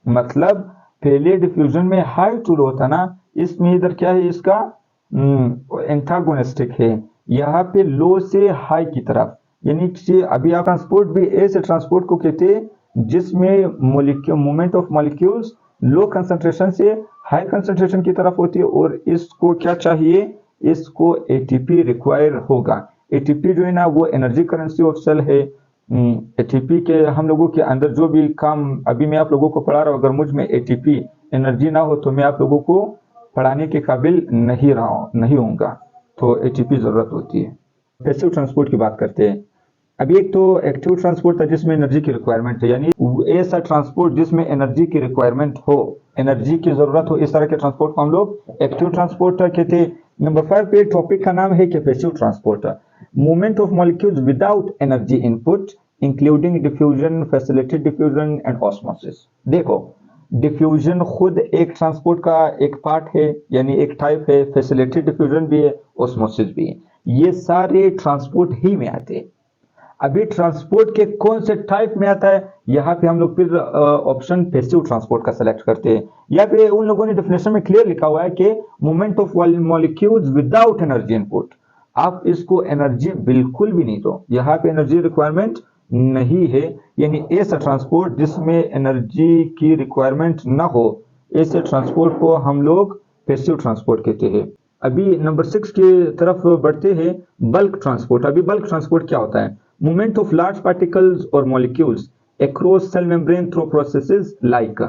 मतलब पहले डिफ्यूजन में हाई टू लो था ना, इसमें इधर क्या है, इसका एंटागोनिस्टिक है, यहाँ पे लो से हाई की तरफ। यानी कि अभी आप ट्रांसपोर्ट भी ऐसे ट्रांसपोर्ट को कहते हैं जिसमें movement of molecules low concentration से हाई कंसंट्रेशन की तरफ होती है। और इसको क्या चाहिए, इसको एटीपी रिक्वायर होगा। एटीपी जो है ना वो एनर्जी करेंसी ऑफ सेल है। एटीपी के हम लोगों के अंदर जो भी काम अभी मैं आप लोगों को पढ़ा रहा हूँ, अगर मुझ में एटीपी एनर्जी ना हो तो मैं आप लोगों को पढ़ाने के काबिल नहीं होऊंगा। तो एटीपी जरूरत होती है। पैसिव ट्रांसपोर्ट की बात करते हैं। अभी एक तो एक्टिव ट्रांसपोर्ट था जिसमें एनर्जी की रिक्वायरमेंट है, यानी ऐसा ट्रांसपोर्ट जिसमें एनर्जी की रिक्वायरमेंट हो, एनर्जी की जरूरत हो, इस तरह के ट्रांसपोर्ट को हम लोग एक्टिव ट्रांसपोर्ट कहते हैं। नंबर 5 पे टॉपिक का नाम है कि passive transport, movement of molecules without energy input including diffusion, facilitated diffusion and osmosis. देखो डिफ्यूजन खुद एक ट्रांसपोर्ट का एक पार्ट है, यानी एक टाइप है, फैसिलिटी डिफ्यूजन भी है, ऑस्मोसिस भी है। ये सारे ट्रांसपोर्ट ही में आते हैं। अभी ट्रांसपोर्ट के कौन से टाइप में आता है, यहाँ पे हम लोग फिर ऑप्शन पैसिव ट्रांसपोर्ट का सेलेक्ट करते हैं। यहाँ पे उन लोगों ने डेफिनेशन में क्लियर लिखा हुआ है कि movement of molecules without energy input. आप इसको एनर्जी बिल्कुल भी नहीं दो, यहाँ पे एनर्जी रिक्वायरमेंट नहीं है, यानी ऐसा ट्रांसपोर्ट जिसमें एनर्जी की रिक्वायरमेंट ना हो, ऐसे ट्रांसपोर्ट को हम लोग पैसिव ट्रांसपोर्ट कहते हैं। अभी नंबर 6 की तरफ बढ़ते हैं, बल्क ट्रांसपोर्ट। अभी बल्क ट्रांसपोर्ट क्या होता है? मूवमेंट ऑफ लार्ज पार्टिकल्स और molecules across cell membrane through processes like.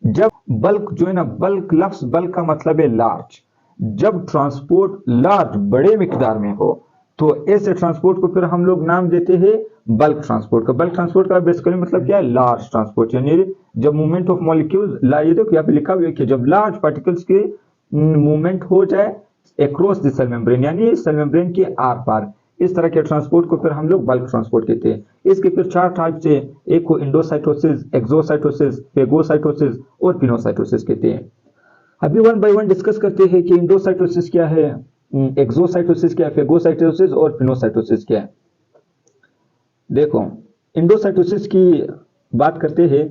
जब बल्क जो है ना, बल्क लफ्ज बल्क का मतलब है लार्ज। जब ट्रांसपोर्ट लार्ज बड़े मिकदार में हो तो ऐसे ट्रांसपोर्ट को फिर हम लोग नाम देते हैं बल्क ट्रांसपोर्ट का। बल्क ट्रांसपोर्ट का बेसिकली मतलब क्या है? Large transport. यानी जब मूवमेंट ऑफ मॉलिक्यूल्स, ये देखो यहाँ पे लिखा हुआ है कि जब लार्ज पार्टिकल्स के मूवमेंट हो जाए अक्रॉस द सेल मेम्ब्रेन, यानी सेल मेम्ब्रेन के आर पार, इस तरह के ट्रांसपोर्ट को फिर हम लोग बल्क ट्रांसपोर्ट कहते हैं। इसके फिर 4 टाइप से, एक को इंडोसाइटोसिस, एक्सोसाइटोसिस, फेगोसाइटोसिस और पिनोसाइटोसिस कहते हैं। अभी वन बाय वन डिस्कस करते हैं कि इंडोसाइटोसिस क्या है, एक्सोसाइटोसिस क्या है, फेगोसाइटोसिस और पिनोसाइटोसिस क्या है। देखो, इंडोसाइटोसिस की बात करते हैं।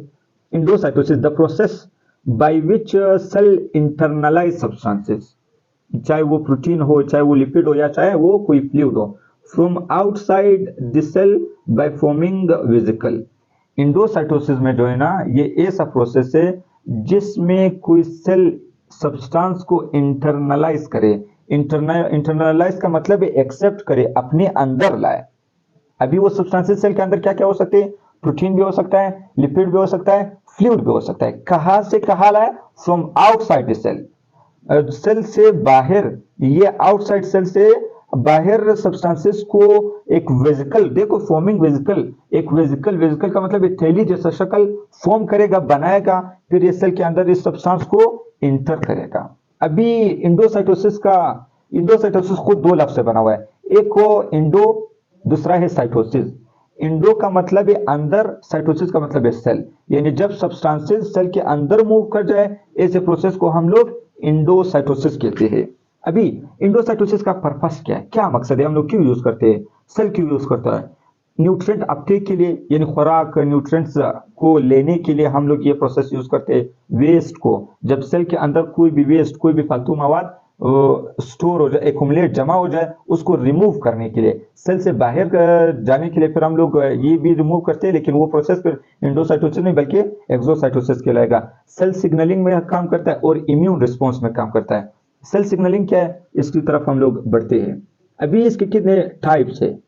Endocytosis the process by which cell internalize substances, चाहे वो प्रोटीन हो, चाहे वो लिपिड हो, या चाहे वो कोई फ्लूइड हो, from outside the cell by forming vesicle. Endocytosis में जो है ना, ये ऐसा प्रोसेस है जिसमें कोई सेल सब्सटेंस को इंटरनलाइज करे। इंटरनलाइज का मतलब है एक्सेप्ट करे, अपने अंदर लाए। अभी वो सब्सटेंसेस सेल के अंदर क्या क्या हो सकते हैं? प्रोटीन भी हो सकता है, लिपिड भी हो सकता है, फ्लूइड भी हो सकता है। कहां से कहां लाए? From outside the cell, cell से बाहर। ये आउटसाइड सेल से बाहर सब्सटेंसेस को एक वेसिकल, देखो फॉर्मिंग वेसिकल, एक वेसिकल, वेसिकल का मतलब एक थैली जैसा शक्ल फॉर्म करेगा, बनाएगा, फिर ये सेल के अंदर इस सब्सटेंस को इंटर करेगा। अभी इंडोसाइटोसिस खुद 2 लफ्ज से बना हुआ है, एक को इंडो, दूसरा है साइटोसिस। इंडो का मतलब है अंदर, साइटोसिस का मतलब है सेल, यानी जब सब्सटेंसेस सेल के अंदर मूव कर जाए, ऐसे प्रोसेस को हम लोग इंडोसाइटोसिस कहते हैं। अभी इंडोसाइटोसिस का पर्पस क्या है, क्या मकसद है, हम लोग क्यों यूज करते हैं, सेल क्यों यूज करता है? न्यूट्रिएंट अपटेक के लिए, यानी खुराक, न्यूट्रिएंट्स को लेने के लिए हम लोग ये प्रोसेस यूज करते हैं। वेस्ट को, जब सेल के अंदर कोई भी वेस्ट, कोई भी फालतू मवाद स्टोर हो जाए, एक्युमुलेट, जमा हो जाए, उसको रिमूव करने के लिए, सेल से बाहर जाने के लिए फिर हम लोग ये भी रिमूव करते हैं। लेकिन वो प्रोसेस फिर इंडोसाइटोसिस नहीं बल्कि एक्सोसाइटोसिस कहलाएगा। सेल सिग्नलिंग में काम करता है और इम्यून रिस्पॉन्स में काम करता है। सेल सिग्नलिंग क्या है, इसकी तरफ हम लोग बढ़ते हैं। अभी इसके कितने टाइप्स है?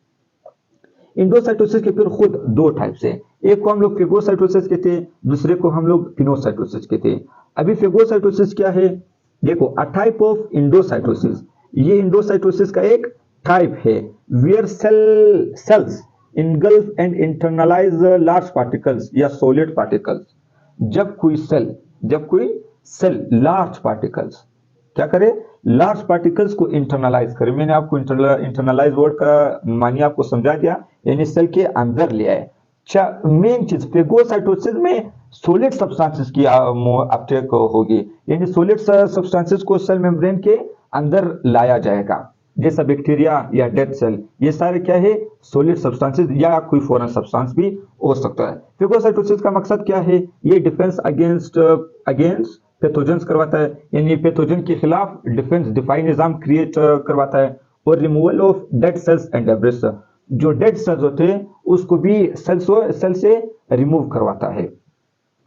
इंडोसाइटोसिस के फिर खुद 2 टाइप्स है, एक को हम लोग फेगोसाइटोसिस कहते हैं, दूसरे को हम लोग पिनोसाइटोसिस कहते हैं। अभी फेगोसाइटोसिस क्या है? देखो, अ टाइप ऑफ इंडोसाइटोसिस, ये इंडोसाइटोसिस का एक टाइप है, where cells engulf and internalize large particles या सॉलिड पार्टिकल्स। जब कोई सेल लार्ज पार्टिकल्स क्या करे? लार्ज पार्टिकल्स को इंटरनलाइज करे। मैंने आपको इंटरनलाइज वर्ड का मानी आपको समझा दिया, यानी सेल के अंदर ले आए। मेन चीज फेगोसाइटोसिस में सॉलिड सब्सटेंसेस की अपटेक होगी, यानी सॉलिड सब्सटेंसेस को सेल मेम्ब्रेन के अंदर लाया जाएगा, जैसा बैक्टीरिया या डेड सेल। ये सारे क्या है? सॉलिड सब्सटेंसेस या कोई फॉरेन सब्सटेंस भी हो सकता है। फेगोसाइटोसिस का मकसद क्या है? ये डिफेंस अगेंस्ट पैथोजेंस करवाता है, यानी पैथोजन के खिलाफ डिफेंस, दिफाई निजाम क्रिएट करवाता है। और removal of dead cells and debris, जो डेड सेल्स होते हैं उसको भी सेल से रिमूव करवाता है।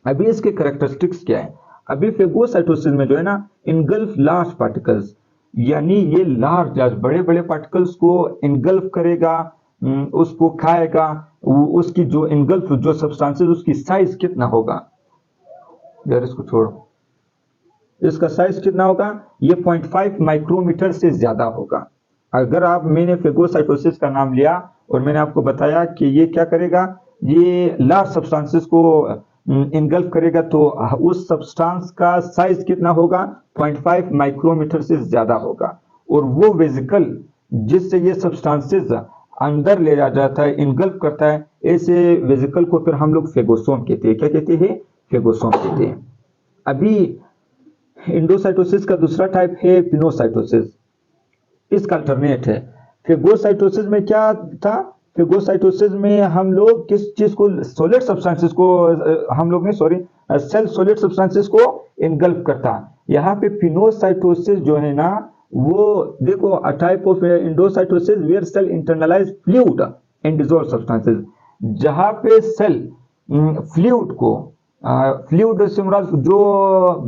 अभी इसके कैरेक्टरिस्टिक्स क्या है? अभी फेगोसाइटोसिस में जो है ना, इनगल्फ लार्ज पार्टिकल्स, यानी ये लार्ज बड़े बड़े पार्टिकल्स को इनगल्फ करेगा, उसको खाएगा। उसकी जो इनगल्फ जो सब्सटेंसेस, उसकी साइज कितना होगा? यार इसको छोड़ो, इसका साइज कितना होगा? ये 0.5 माइक्रोमीटर से ज्यादा होगा। अगर मैंने फेगोसाइटोसिस का नाम लिया और मैंने आपको बताया कि ये क्या करेगा, ये लार्ज सब्सटेंसेस को इनगल्फ करेगा, तो उस सब्सटेंस का साइज कितना होगा? 0.5 माइक्रोमीटर से ज्यादा होगा। और वो वेसिकल जिससे ये सब्सटेंसेस अंदर ले जाता है, इनगल्फ करता है, ऐसे वेसिकल को फिर हम लोग फेगोसोम कहते हैं। क्या कहते हैं? फेगोसोम कहते हैं। अभी इंडोसाइटोसिस का दूसरा टाइप है पिनोसाइटोसिस, इसका अल्टरनेट है। फेगोसाइटोसिस में क्या था? फेगोसाइटोसिस में हम लोग किस चीज को, सॉलिड सब्सटेंसेस को, हम लोग ने सॉरी सेल सॉलिड सब्सटेंसेस को इनगल्फ करता। यहाँ पे पिनोसाइटोसिस जो है ना, वो देखो a type of endocytosis where cell internalize fluid and dissolve substances, जहाँ पे सेल फ्लूइड को, फ्लूइड से मुराद जो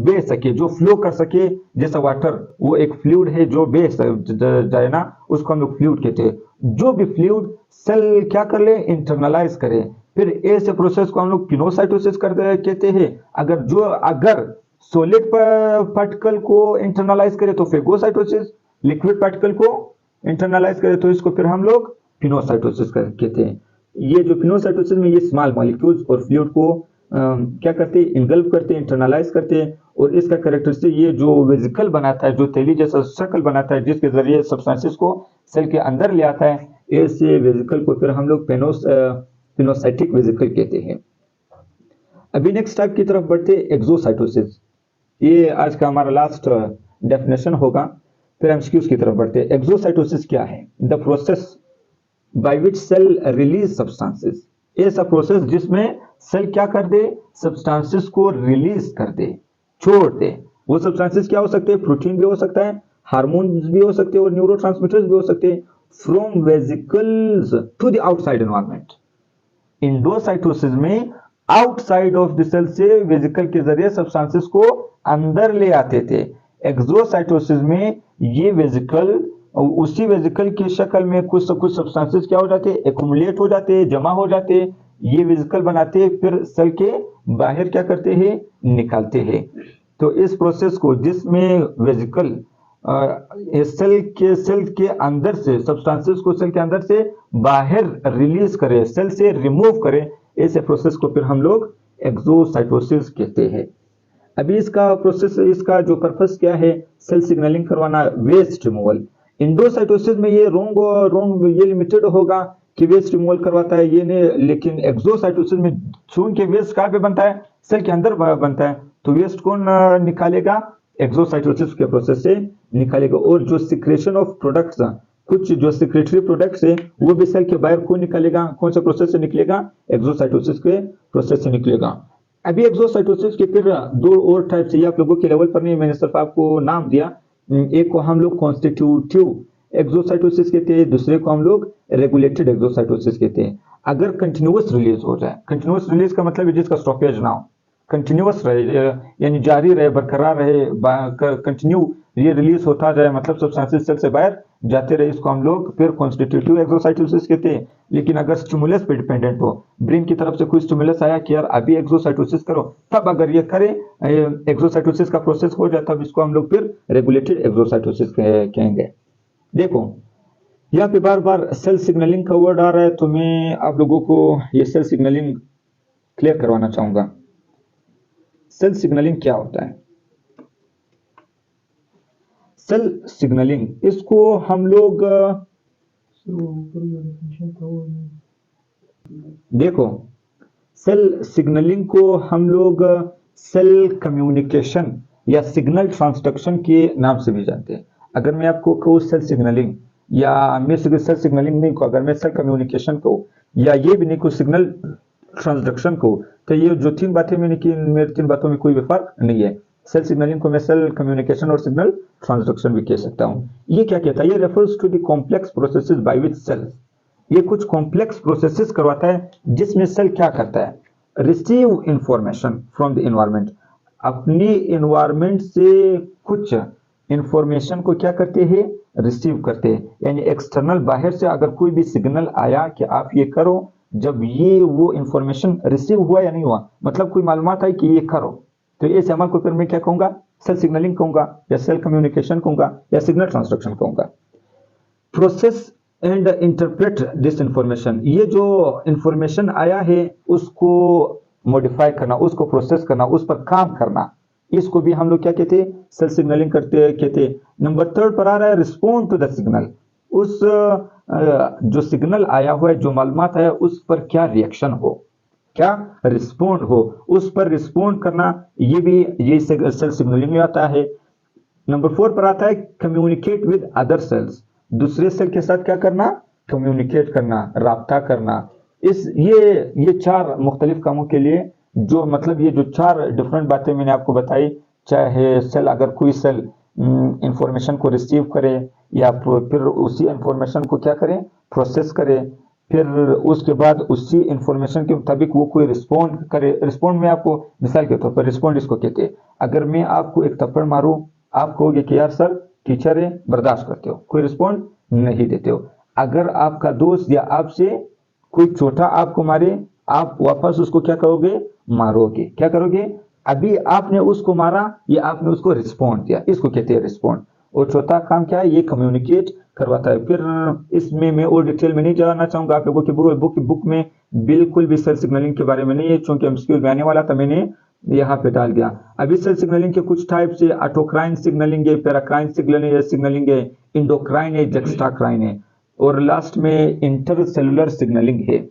बह सके, जो फ्लो कर सके, जैसा वाटर वो एक फ्लूइड है जो बह जाए ना, उसको हम लोग फ्लूइड कहते हैं। जो भी फ्लूइड सेल क्या कर ले, इंटरनलाइज करे, फिर ऐसे प्रोसेस को हम लोग पिनोसाइटोसिस कहते हैं। अगर सॉलिड पार्टिकल को इंटरनलाइज करे तो फेगोसाइटोसिस, लिक्विड पार्टिकल को इंटरनलाइज करे तो इसको फिर हम लोग पिनोसाइटोसिस कहते हैं। ये जो पिनोसाइटोसिस में ये स्मॉल मॉलिक्यूल्स और फ्लूइड को क्या करते हैं, इनगल्फ करते हैं, इंटरनलाइज करते हैं। और इसका कैरेक्टरिस्टिक ये जो वेजिकल बनाता है, जो थैली जैसा शक्ल बनाता है, जिसके जरिए सब्सटेंसेस को सेल के अंदर ले आता है, ऐसे वेजिकल को फिर हम लोग पिनोसाइटिक वेजिकल कहते हैं। अभी नेक्स्ट टाइप की तरफ बढ़ते हैं, एक्सोसाइटोसिस। ये आज का हमारा लास्ट डेफिनेशन होगा, फिर हम एमसीक्यूज की तरफ बढ़ते हैं। एक्सोसाइटोसिस क्या है? The process by which cell release substances, ऐसा प्रोसेस जिसमें सेल क्या कर दे, सब्सटेंसेस को रिलीज कर दे, छोड़ दे। वो सब्सटेंसेस क्या हो सकते हैं? प्रोटीन भी हो सकता है, हार्मोन्स भी हो सकते हैं और न्यूरोट्रांसमीटर्स भी हो सकते हैं, from vesicles to the outside environment. Endocytosis में आउटसाइड ऑफ द सेल से वेजिकल के जरिए सब्सटेंसेस को अंदर ले आते थे। एक्सोसाइटोसिस में ये वेजिकल, उसी वेजिकल की शक्ल में कुछ सब्सटेंसेस क्या हो जाते हैं, एक्युमुलेट हो जाते हैं, जमा हो जाते हैं, ये वेजिकल बनाते हैं, फिर सेल के बाहर क्या करते हैं, निकालते हैं। तो इस प्रोसेस को, जिसमें वेजिकल सेल के अंदर से सब्सटेंसेस को सेल के अंदर से बाहर रिलीज करे, सेल से रिमूव करे, ऐसे प्रोसेस को फिर हम लोग एक्सोसाइटोसिस कहते हैं। अभी इसका प्रोसेस, इसका जो पर्पस क्या है, सेल सिग्नलिंग करवाना, वेस्ट रिमूवल। इंडोसाइटोसिस में ये रोंग ये लिमिटेड होगा कि वेस्ट रिमूवल करवाता है, ये नहीं। लेकिन एक्सोसाइटोसिस में चूंकि वेस्ट कहाँ पे बनता है, सेल के अंदर बनता है, तो वेस्ट कौन निकालेगा, एक्सोसाइटोसिस के प्रोसेस से निकालेगा। और जो सिक्रेशन ऑफ प्रोडक्ट्स, कुछ जो सिक्रेटरी प्रोडक्ट्स है, वो भी सेल के बाहर कौन निकालेगा, कौन से प्रोसेस से निकलेगा, एक्सोसाइटोसिस के प्रोसेस से निकलेगा। अभी एक्सोसाइटोसिस के फिर दो और टाइप्स है, आप लोगों के लेवल पर नहीं, मैंने सिर्फ आपको नाम दिया। एक को हम लोग कॉन्स्टिट्यूटिव एक्सोसाइटोसिस कहते हैं, दूसरे को हम लोग रेगुलेटेड एक्सोसाइटोसिस कहते हैं। अगर कंटिन्यूअस रिलीज हो जाए, कंटिन्यूअस रिलीज का मतलब है जिसका स्टॉपेज ना हो, कंटिन्यूअस रहे, यानी जारी रहे, बरकरार रहे, कंटिन्यू ये रिलीज होता जाए, मतलब सब्सटेंसेस सेल से बाहर जाते रहे, इसको हम लोग फिर कॉन्स्टिट्यूटिव एक्सोसाइटोसिस कहते हैं। लेकिन अगर स्टिमुलस पे डिपेंडेंट हो, ब्रेन की तरफ से कोई स्टिमुलस आया कि यार अभी एक्सोसाइटोसिस करो, तब अगर ये करे, एक्सोसाइटोसिस का प्रोसेस हो जाए, तब इसको हम लोग फिर रेगुलेटेड एक्सोसाइटोसिस कहेंगे। देखो यहाँ पे बार बार सेल सिग्नलिंग का वर्ड आ रहा है, तो मैं आप लोगों को ये सेल सिग्नलिंग क्लियर करवाना चाहूंगा। सेल सिग्नलिंग क्या होता है? सेल सिग्नलिंग, इसको हम लोग देखो, सेल सिग्नलिंग को हम लोग सेल कम्युनिकेशन या सिग्नल ट्रांसडक्शन के नाम से भी जानते हैं। अगर मैं आपको कहूँ सेल सिग्नलिंग, या मैं सेल सिग्नलिंग नहीं कहूँ, अगर मैं सेल कम्युनिकेशन कहूँ, या ये भी नहीं कहूँ सिग्नल ट्रांसडक्शन को, तो ये जो तीन बातें मैंने की, मेरे तीन बातों में कोई भी फर्क नहीं है। सेल सिग्नलिंग को मैं सेल कम्युनिकेशन और सिग्नल ट्रांसडक्शन भी कह सकता हूँ। ये क्या कहता है? ये refers to the complex processes by which cell, ये कुछ कॉम्प्लेक्स प्रोसेसेस करवाता है जिसमें सेल क्या करता है, receive information from the environment, अपनी एनवायरनमेंट से कुछ इंफॉर्मेशन को क्या करते हैं, रिसीव करते हैं। यानी एक्सटर्नल, बाहर से अगर कोई भी सिग्नल आया कि आप ये करो, जब ये वो इंफॉर्मेशन रिसीव हुआ या नहीं हुआ, मतलब कोई मालूमात आई कि ये करो, तो इस अमल को फिर मैं क्या कहूंगा, सेल सिग्नलिंग कहूंगा, या सेल कम्युनिकेशन कहूंगा, या सिग्नल ट्रांसडक्शन कहूंगा। Process and interpret this information, ये जो इंफॉर्मेशन आया है उसको मॉडिफाई करना, उसको प्रोसेस करना, उस पर काम करना, इसको भी हम लोग क्या कहते हैं, सेल सिग्नलिंग कहते। नंबर 3 पर आ रहा है रिस्पॉन्ड टू द सिग्नल, उस जो सिग्नल आया हुआ है, जो मालूमात आया, उस पर क्या रिएक्शन हो, क्या रिस्पोंड हो, उस पर रिस्पोंड करना, ये सेल सिग्नलिंग में आता है। नंबर 4 पर आता है कम्युनिकेट विद अदर सेल्स, दूसरे सेल के साथ क्या करना, कम्युनिकेट करना, राब्ता करना। ये 4 मुख्तलिफ कामों के लिए जो मतलब ये जो 4 डिफरेंट बातें मैंने आपको बताई, चाहे सेल अगर कोई सेल इंफॉर्मेशन को रिसीव करे या फिर उसी इंफॉर्मेशन को क्या करें, प्रोसेस करे, फिर उसके बाद उसी इंफॉर्मेशन के मुताबिक वो कोई रिस्पॉन्ड करे। रिस्पॉन्ड में आपको मिसाल के तौर पर रिस्पॉन्ड इसको कहते हैं, अगर मैं आपको एक थप्पड़ मारूं, आप कहोगे कि यार सर टीचर है, बर्दाश्त करते हो, कोई रिस्पॉन्ड नहीं देते हो। अगर आपका दोस्त या आपसे कोई छोटा आपको मारे, आप वापस उसको क्या करोगे, मारोगे, क्या करोगे, अभी आपने उसको मारा या आपने उसको रिस्पॉन्ड दिया, इसको कहते हैं रिस्पॉन्ड। और चौथा काम क्या है, ये कम्युनिकेट करवाता है। फिर इसमें मैं और डिटेल में नहीं जाना चाहूंगा आप लोगों की बुक में बिल्कुल भी सेल सिग्नलिंग के बारे में नहीं है, चूंकि एमसीक्यू में आने वाला था मैंने यहाँ पे डाल दिया। अभी सेल सिग्नलिंग के कुछ टाइप से ऑटोक्राइन सिग्नलिंग है, पैराक्राइन सिग्नलिंग है, इंडोक्राइन है, जेक्स्ट्राक्राइन है, और लास्ट में इंटरसेलुलर सिग्नलिंग है।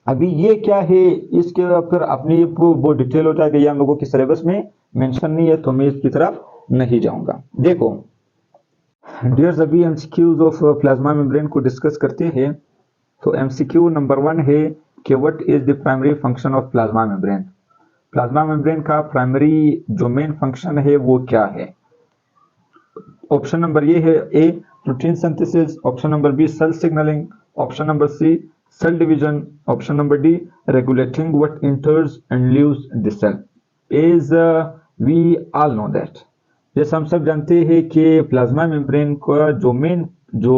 अभी ये क्या है, इसके फिर अपनी वो डिटेल हो जाएगा, ये हम लोगों के सिलेबस में मेंशन नहीं है, तो मैं इसकी तरफ नहीं जाऊंगा। देखो डियर्स, अभी एमसीक्यूज ऑफ प्लाज्मा मेम्ब्रेन को डिस्कस करते हैं। तो एमसीक्यू नंबर 1 है कि what is the primary function of plasma membrane. Plasma membrane का प्राइमरी जो मेन फंक्शन है वो क्या है। ऑप्शन नंबर ये है, A protein synthesis, option number B cell signalling, option number C cell division, option number D regulating what enters and leaves the cell. As we all know that, जैसे हम सब जानते हैं कि प्लाज्मा मेम्ब्रेन का जो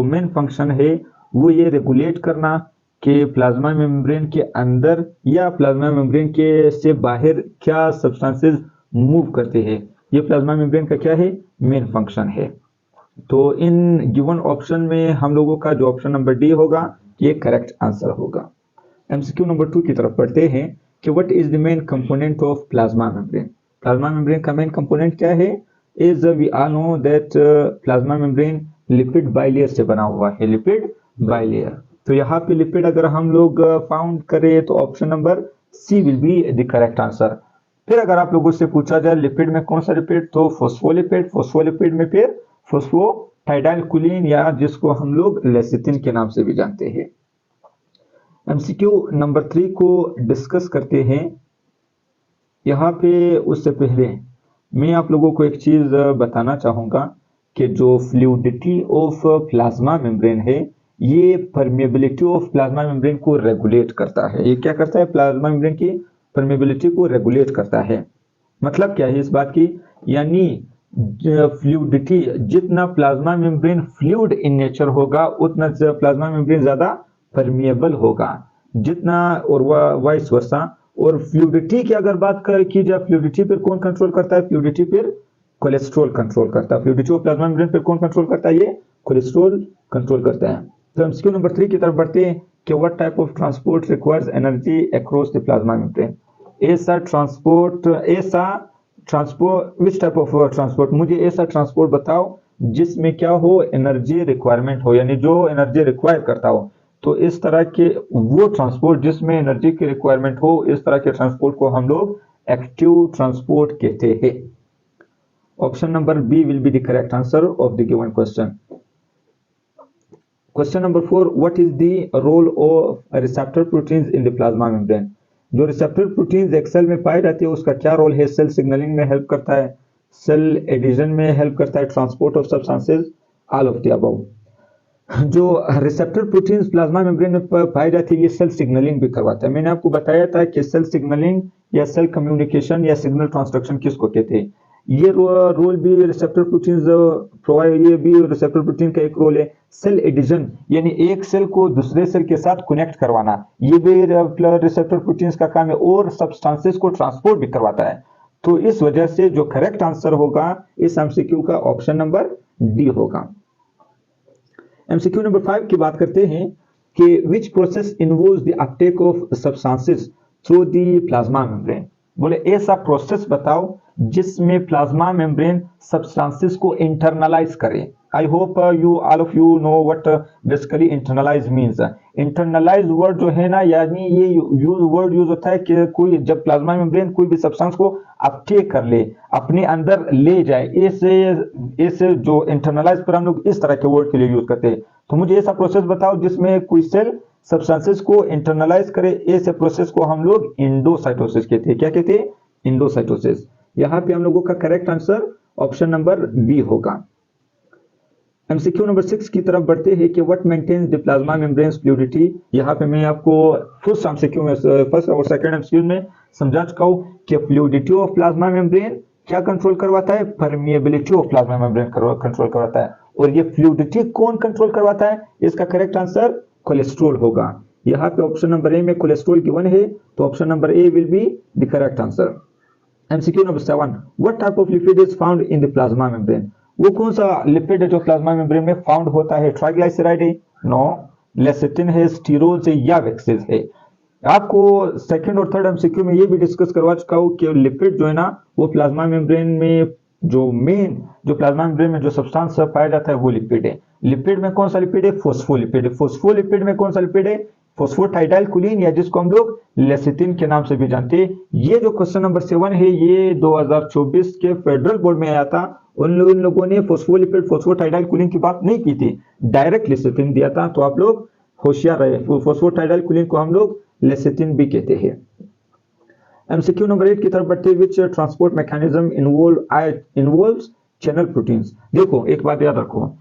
मेन फंक्शन है वो ये रेगुलेट करना कि प्लाज्मा मेम्ब्रेन के अंदर या प्लाज्मा मेम्ब्रेन के से बाहर क्या सब्सटेंसेस मूव करते हैं। ये प्लाज्मा मेम्ब्रेन का क्या है, मेन फंक्शन है। तो इन गिवन ऑप्शन में हम लोगों का जो ऑप्शन नंबर डी होगा ये करेक्ट आंसर होगा। एमसीक्यू नंबर 2 की तरफ पढ़ते हैं कि what is the main component of plasma membrane. Plasma membrane का मेन कंपोनेंट क्या है। Is we all know that plasma membrane lipid bilayer से बना हुआ है, लिपिड बाइलेयर। तो यहाँ पे लिपिड अगर हम लोग फाउंड करें तो option number c will be the correct answer. फिर अगर आप लोगों से पूछा जाए लिपिड में कौन सा लिपिड, तो फोस्फोलिपिड। फोस्फोलिपिड में फिर फोस्फोटाइडाइलकोलिन या जिसको हम लोग लेसिथिन के नाम से भी जानते हैं। एमसीक्यू नंबर 3 को डिस्कस करते हैं। यहाँ पे उससे पहले मैं आप लोगों को एक चीज बताना चाहूंगा कि जो फ्लूइडिटी ऑफ प्लाज्मा मेम्ब्रेन है ये परमेबिलिटी ऑफ प्लाज्मा मेम्ब्रेन को रेगुलेट करता है। ये क्या करता है, प्लाज्मा मेम्ब्रेन की परमेबिलिटी को रेगुलेट करता है। मतलब क्या है इस बात की, यानी फ्लूइडिटी, जितना plasma membrane fluid in nature होगा उतना प्लाज्मा मेम्ब्रेन ज्यादा परमिएबल होगा, जितना और वाइस वर्सा। और फ्लूइडिटी की अगर बात की जाए, फ्लूइडिटी पर कौन कंट्रोल करता है, फ्लूइडिटी पर कोलेस्ट्रॉल कंट्रोल करता है। फ्लूइडिटी ऑफ प्लाज्मा मेम्ब्रेन पर कौन कंट्रोल करता है, ये कोलेस्ट्रॉल कंट्रोल करता है। तो एमसीक्यू नंबर 3 की तरफ बढ़ते हैं कि what type of transport requires energy across the plasma membrane. Which type of transport, मुझे ऐसा ट्रांसपोर्ट बताओ जिसमें क्या हो, एनर्जी रिक्वायरमेंट हो, यानी जो एनर्जी रिक्वायर करता हो। तो इस तरह के वो ट्रांसपोर्ट जिसमें एनर्जी की रिक्वायरमेंट हो, इस तरह के ट्रांसपोर्ट को हम लोग एक्टिव ट्रांसपोर्ट कहते हैं। Option number b will be the correct answer of the given question. Question number 4, what is the role of receptor proteins in the plasma membrane. जो रिसेप्टर प्रोटीन्स एक सेल में पाए जाते हैं उसका क्या रोल है। सेल सिग्नलिंग में हेल्प करता है, सेल एडिशन में हेल्प करता है, transport of substances, all of the above. जो रिसेप्टर प्रोटीन्स प्लाज्मा मेम्ब्रेन में पाए जाते हैं ये सेल सिग्नलिंग भी करवाता है। मैंने आपको बताया था कि सेल सिग्नलिंग या सेल कम्युनिकेशन या सिग्नल ट्रांसडक्शन किसको कहते हैं। ये रोल भी रिसेप्टर प्रोटीन्स प्रोवाइड, ये भी रिसेप्टर प्रोटीन का एक रोल है। सेल एडिशन यानी एक सेल को दूसरे सेल के साथ कनेक्ट करवाना, ये भी रिसेप्टर प्रोटीन्स का काम है, और सब्सटेंसेस को ट्रांसपोर्ट भी करवाता है। तो इस वजह से जो करेक्ट आंसर होगा इस एमसीक्यू का ऑप्शन नंबर डी होगा। एमसीक्यू नंबर 5 की बात करते हैं कि which process involves the Uptake of substances through the plasma membrane. बोले ऐसा प्रोसेस बताओ जिसमें प्लाज्मा मेम्ब्रेन सब्सटेंसेस को इंटरनलाइज करे, I hope all of you know what basically internalize means. Internalize word जो है ना, यानी ये वर्ड यूज होता है कि कोई जब प्लाज्मा मेम्ब्रेन कोई भी सब्सटेंस को अपटेक कर ले, अपने अंदर ले जाए, इस जो इंटरनलाइज पर हम लोग इस तरह के वर्ड के लिए यूज करते हैं। तो मुझे ऐसा प्रोसेस बताओ जिसमें कोई सेल सब्सटेंसेस को इंटरनलाइज करे। ऐसे प्रोसेस को हम लोग इंडोसाइटोसिस कहते हैं। क्या कहते हैं? इंडोसाइटोसिस। यहाँ पे हम लोगों का correct answer option number b होगा। एमसीक्यू नंबर 6 की तरफ बढ़ते हैं कि what maintains the plasma membrane fluidity. यहाँ पे मैं आपको फर्स्ट एमसीक्यू में, फर्स्ट और सेकंड एमसीक्यू में समझा चुका हूँ कि फ्लूइडिटी ऑफ प्लाज्मा मेम्ब्रेन क्या कंट्रोल करवाता है? Permeability of plasma membrane control करवाता है। और ये फ्लूइडिटी कौन कंट्रोल करवाता है? इसका करेक्ट आंसर कोलेस्ट्रॉल होगा। यहाँ पे ऑप्शन नंबर ए में कोलेस्ट्रॉल गिवन है, तो option number a will be the correct answer. MCQ number 7, what type of lipid is found in the plasma membrane. वो कौन सा लिपिड है जो प्लाज्मा मेम्ब्रेन में फाउंड होता है? ट्राइग्लिसराइड है? नो। लेसिटिन है, स्टीरोल्स है, या वैक्सेस है? आपको सेकंड और थर्ड एमसीक्यू में ये भी डिस्कस करवा चुका हूं कि लिपिड जो है ना, वो प्लाज्मा मेम्ब्रेन में जो प्लाज्मा मेम्ब्रेन में जो सब्सटेंस पाया जाता है वो लिपिड है। लिपिड में कौन सा लिपिड है? फोस्फोलिपिड। फोस्फोलिपिड में कौन सा लिपिड है? फोस्फोटाइडाइल कोलिन, या जिसको हम लोग लेसिटिन के नाम से भी जानते हैं। ये जो क्वेश्चन नंबर 7 है, ये 2024 के फेडरल बोर्ड में आया था। उन लोगों ने फोस्फोलिपिड, फोस्फोटाइडाइल कोलिन की बात नहीं की थी, डायरेक्ट लेसिटिन दिया था। तो आप लोग होशियार रहे। फोस्फोटाइडाइल कोलिन को हम लोग लेसिटिन भी कहते हैं। एमसीक्यू नंबर 8 की तरफ बढ़ते, विच transport mechanism involves channel proteins. देखो एक बात याद रखो,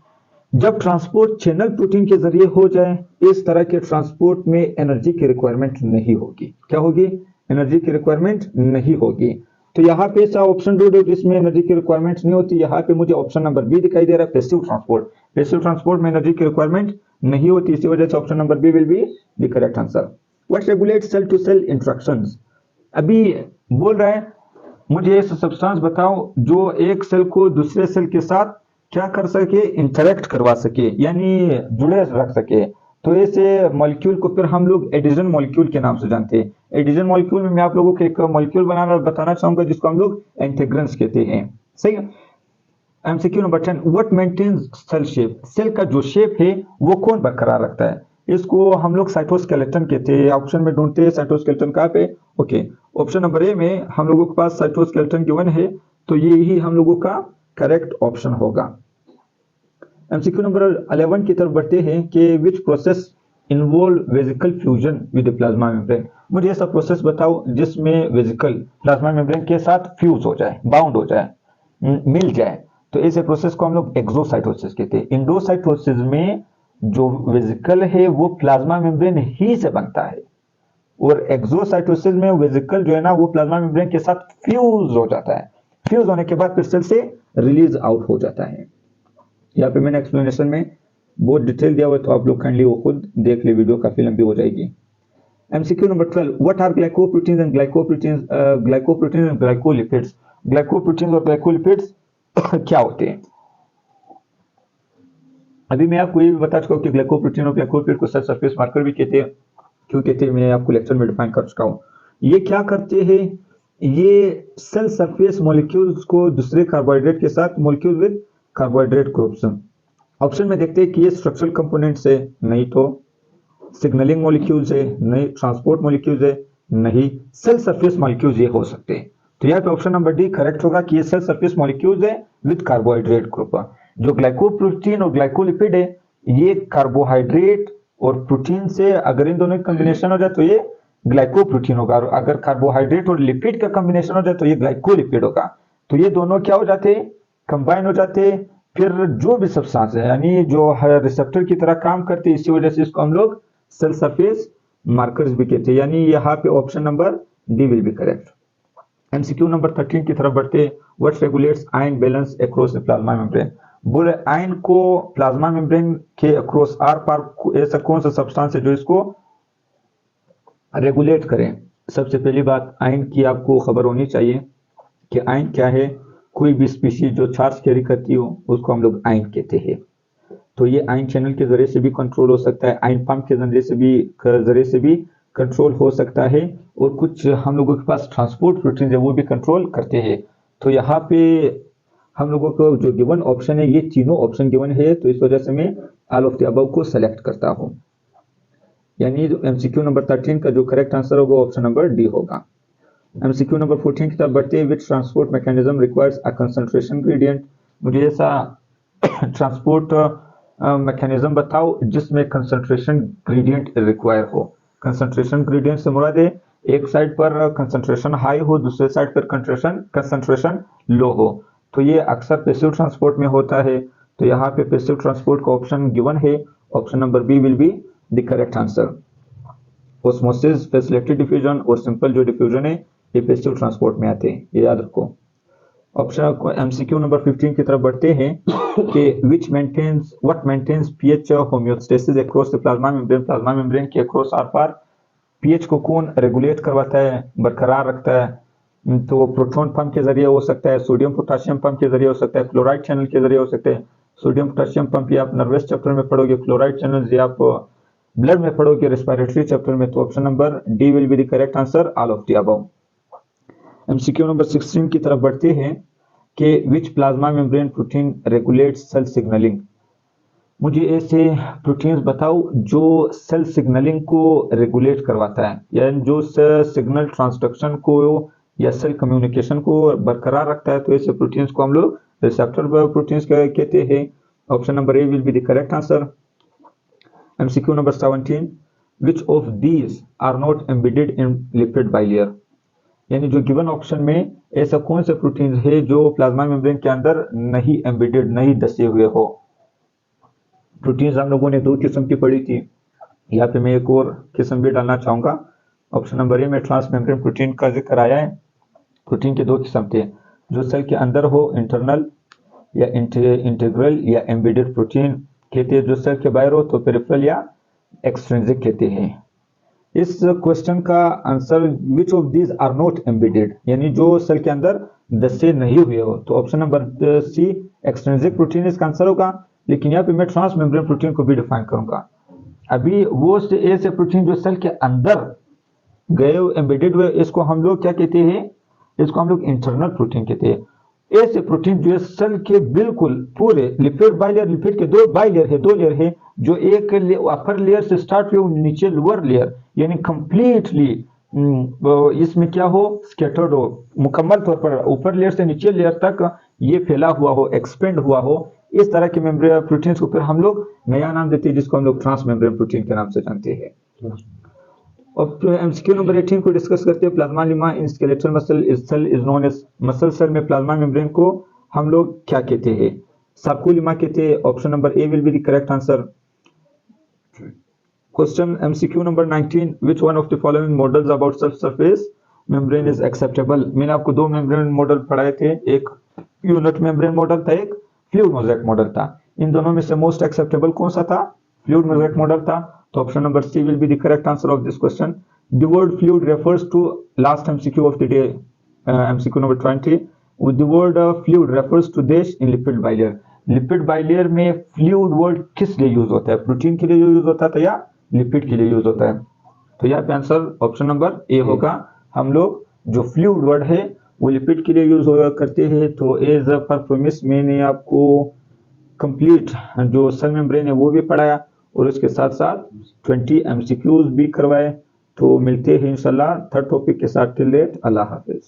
जब ट्रांसपोर्ट चैनल प्रोटीन के जरिए हो जाए, इस तरह के ट्रांसपोर्ट में एनर्जी की रिक्वायरमेंट नहीं होगी। क्या होगी? एनर्जी की रिक्वायरमेंट नहीं होगी। तो यहाँ पे ऐसा ऑप्शन ढूंढो है जिसमें एनर्जी की रिक्वायरमेंट नहीं होती। यहाँ पे मुझे ऑप्शन नंबर बी दिखाई दे रहा है, पैसिव ट्रांसपोर्ट। पैसिव ट्रांसपोर्ट में एनर्जी की रिक्वायरमेंट नहीं होती, इसी वजह से option number b will be the correct answer. What regulates cell to cell interactions. अभी बोल रहा है मुझे ऐसा सब्सटेंस बताओ जो एक सेल को दूसरे सेल के साथ क्या कर सके? इंटरेक्ट करवा सके, यानी जुड़े रख सके। तो ऐसे मॉलिक्यूल को फिर हम लोग एडिशन मॉलिक्यूल के नाम से जानते हैं। एडिशन मॉलिक्यूल में मैं आप लोगों को एक मॉलिक्यूल बताना चाहूंगा जिसको हम लोग इंटीग्रेंस कहते हैं। सही है। MCQ number 10, what maintains cell shape. Cell का जो शेप है वो कौन बरकरार रखता है? इसको हम लोग साइटोस्केलेटन कहते हैं। ऑप्शन में ढूंढते हैं साइटोस्केलेटन कहाँ पे? ओके, ऑप्शन नंबर ए में हम लोगों के पास साइटोस्केलेटन गिवन है, तो ये ही हम लोगों का करेक्ट ऑप्शन होगा। एमसीक्यू नंबर 11 की तरफ बढ़ते हैं कि which process involve vesicle fusion with plasma membrane. मुझे ऐसा प्रोसेस बताओ जिसमें वेसिकल प्लाज्मा मेम्ब्रेन के साथ फ्यूज हो जाए, बाउंड हो जाए, मिल जाए। तो ऐसे प्रोसेस को हम लोग एक्सोसाइटोसिस कहते हैं। इंडोसाइटोसिस में जो वेसिकल है वो प्लाज्मा मेम्ब्रेन ही से बनता है, और एक्सोसाइटोसिस में वेसिकल जो है ना वो प्लाज्मा मेम्ब्रेन के साथ फ्यूज हो जाता है। फ्यूज होने के बाद फिर सेल से रिलीज आउट हो जाता है। यहाँ पे मैंने एक्सप्लेनेशन में बहुत डिटेल दिया हुआ है, तो आप लोग काइंडली वो खुद देख ले, वीडियो काफी लंबी हो जाएगी। MCQ number 12, what are glycoproteins and glycolipids. Glycoproteins और ग्लाइकोलिपिड्स क्या होते हैं? अभी मैं आपको ये भी बता चुका हूँ कि ग्लाइकोप्रोटीन और ग्लाइकोलिपिड को सेल सरफेस मार्कर भी कहते हैं। क्यों कहते हैं मैं आपको लेक्चर में डिफाइन कर चुका हूँ। ये क्या करते हैं? ये सेल सरफेस मॉलिक्यूल्स को दूसरे कार्बोहाइड्रेट के साथ, molecule with carbohydrate groups. Option में देखते हैं कि ये स्ट्रक्चरल कंपोनेंट्स है, नहीं तो सिग्नलिंग मॉलिक्यूल्स है, नहीं ट्रांसपोर्ट मॉलिक्यूल्स है, नहीं सेल सरफेस मॉलिक्यूल्स ये हो सकते हैं। तो यहाँ पे ऑप्शन नंबर डी करेक्ट होगा कि ये सेल सरफेस मॉलिक्यूल्स है विद कार्बोहाइड्रेट ग्रुप। जो ग्लाइकोप्रोटीन और ग्लाइकोलिपिड है ये कार्बोहाइड्रेट और प्रोटीन से अगर इन दोनों का कॉम्बिनेशन हो जाए तो ये ग्लाइकोप्रोटीन होगा, और अगर कार्बोहाइड्रेट और लिपिड का कॉम्बिनेशन हो जाए तो ये ग्लाइकोलिपिड होगा। तो ये दोनों क्या हो जाते हैं? कंबाइन हो जाते हैं। फिर जो भी सब्सटेंस है यानी जो रिसेप्टर की तरह काम करते हैं, इसी वजह से इसको हम लोग सेल सरफेस मार्कर्स भी कहते हैं। यानी यहाँ पे option number D will B correct. MCQ number 13 की तरफ बढ़ते हैं, what regulates ion balance across the plasma membrane. बोले आयन को प्लाज्मा मेम्ब्रेन के अक्रॉस आर पार ऐसा कौन सा सब्सटेंस है जो इसको रेगुलेट करें? सबसे पहली बात आयन की आपको खबर होनी चाहिए कि आयन क्या है। कोई भी स्पीशीज जो चार्ज कैरी करती हो उसको हम लोग आयन कहते हैं। तो ये आयन चैनल के जरिए से भी कंट्रोल हो सकता है, आयन पंप के जरिए से भी कंट्रोल हो सकता है, और कुछ हम लोगों के पास ट्रांसपोर्ट प्रोटीन है वो भी कंट्रोल करते हैं। तो यहाँ पे हम लोगों को जो गिवन ऑप्शन है ये तीनों ऑप्शन गिवन है, तो इस वजह से मैं ऑल ऑफ द अबव को सेलेक्ट करता हूं। यानी एमसीक्यू नंबर 13 का जो करेक्ट आंसर होगा ऑप्शन नंबर डी होगा। एमसीक्यू नंबर 14 की तरफ बढ़ते हैं। विच transport mechanism requires a concentration gradient. मुझे ऐसा ट्रांसपोर्ट मैकेनिज्म बताओ जिसमें कंसंट्रेशन ग्रेडियंट रिक्वायर हो। कंसंट्रेशन ग्रेडियंट से मुराद है एक साइड पर कंसंट्रेशन हाई हो, दूसरे साइड पर कंसंट्रेशन लो हो। तो ये अक्सर पैसिव ट्रांसपोर्ट में होता है। तो यहाँ पे पैसिव ट्रांसपोर्ट का ऑप्शन गिवन है, option number b will be the correct answer. Osmosis, facilitated diffusion और सिंपल जो डिफ्यूजन है ये पैसिव ट्रांसपोर्ट में आते हैं, ये याद रखो। ऑप्शन एमसीक्यू नंबर 15 की तरफ बढ़ते हैं कि what maintains pH homeostasis across the plasma membrane. Plasma membrane के अक्रॉस आर पार पीएच को कौन रेगुलेट करवाता है, बरकरार रखता है? तो प्रोटॉन पंप के जरिए हो सकता है, सोडियम पोटाशियम पंप के जरिए हो सकता है, क्लोराइड चैनल के जरिए हो सकते हैं। सोडियम पोटाशियम पंप ये आप नर्वस चैप्टर में पढ़ोगे, क्लोराइड चैनल ये आप ब्लड में पढ़ोगे रेस्पिरेटरी चैप्टर में। तो option number D will be the correct answer, all of the above. MCQ number 16 की तरफ बढ़ते हैं कि which plasma membrane protein regulates cell signalling. मुझे ऐसे प्रोटीन्स बताओ जो सेल सिग्नलिंग को रेगुलेट करवाता है, यानी जो सिग्नल ट्रांसडक्शन को या सेल कम्युनिकेशन को बरकरार रखता है। तो ऐसे प्रोटीन्स को हम लोग रिसेप्टर प्रोटीन्स कहते हैं। Option number a will be the correct answer. MCQ number 17, which of these are not embedded in lipid bilayer. यानी जो गिवन ऑप्शन में ऐसा कौन से प्रोटीन है जो प्लाज्मा मेम्ब्रेन के अंदर नहीं एम्बेडेड, नहीं दसे हुए हो। प्रोटीन्स हम लोगों ने दो किस्म की पढ़ी थी, यहाँ पे मैं एक और किस्म भी डालना चाहूंगा। ऑप्शन नंबर ए में ट्रांस मेम्ब्रेन प्रोटीन का जिक्र आया है। प्रोटीन के दो किस्म थे, जो सेल के अंदर हो इंटरनल या इंटीग्रल या एम्बेडेड प्रोटीन कहते हैं, जो सेल के बाहर हो तो पेरिफेरल या एक्सट्रिंसिक कहते हैं। इस क्वेश्चन का answer which of these are not embedded, यानी जो सेल के अंदर दसे नहीं हुए हो, तो option number c extrinsic protein इसका आंसर होगा। लेकिन यहाँ पे मैं ट्रांस मेम्ब्रेन प्रोटीन को भी डिफाइन करूंगा। अभी वो ऐसे प्रोटीन जो सेल के अंदर गए एम्बेडेड हुए, इसको हम लोग क्या कहते हैं, इसको हम लोग इंटरनल प्रोटीन कहते हैं। ऐसे प्रोटीन जो सेल के बिल्कुल पूरे लिपिड बाइलेयर, लिपिड के दो लेयर है, जो एक अपर लेयर से स्टार्ट हुए नीचे लोअर लेयर, यानी कंप्लीटली इसमें क्या हो, स्कैटर्ड हो, मुकम्मल तौर पर ऊपर लेयर से नीचे लेयर तक ये फैला हुआ हो, एक्सपेंड हुआ हो। इस तरह के मेम्ब्रेन प्रोटीन्स को फिर हम लोग नया नाम देते हैं, जिसको हम लोग ट्रांस मेम्ब्रेन प्रोटीन के नाम से जानते हैं। अब एमसीक्यू नंबर 18 को डिस्कस करते हैं। Plasmalemma in skeletal muscle cell is known as. Muscle cell में प्लाज्मा मेम्ब्रेन को हम लोग क्या कहते हैं, सार्कोलिमा कहते हैं। Option number a will be the correct answer. Question MCQ number 19, which one of the following models about cell surface membrane is acceptable. मैंने आपको दो मेम्ब्रेन मॉडल पढ़ाए थे, एक यूनिट मेम्ब्रेन मॉडल था, एक फ्लूइड मोज़ेक मॉडल था। इन दोनों में से मोस्ट एक्सेप्टेबल कौन सा था, फ्लूइड मोज़ेक मॉडल था। तो option number c will be the correct answer of this question. The word fluid refers to, last MCQ of the day, MCQ number 20, the word fluid refers to this in lipid bilayer. Lipid bilayer में fluid word किस लिए use होता है, protein के लिए use होता है या लिपिड के लिए यूज होता है? तो यहाँ पे आंसर ऑप्शन नंबर ए होगा। हम लोग जो फ्लूइड वर्ड है वो लिपिड के लिए यूज करते हैं। तो एज पर प्रोमिस मैंने आपको कंप्लीट जो सेल मेम्ब्रेन है वो भी पढ़ाया और इसके साथ साथ 20 एमसीक्यूज भी करवाए। तो मिलते हैं इंशाल्लाह थर्ड टॉपिक के साथ। टिल देट, अल्लाह हाफिज।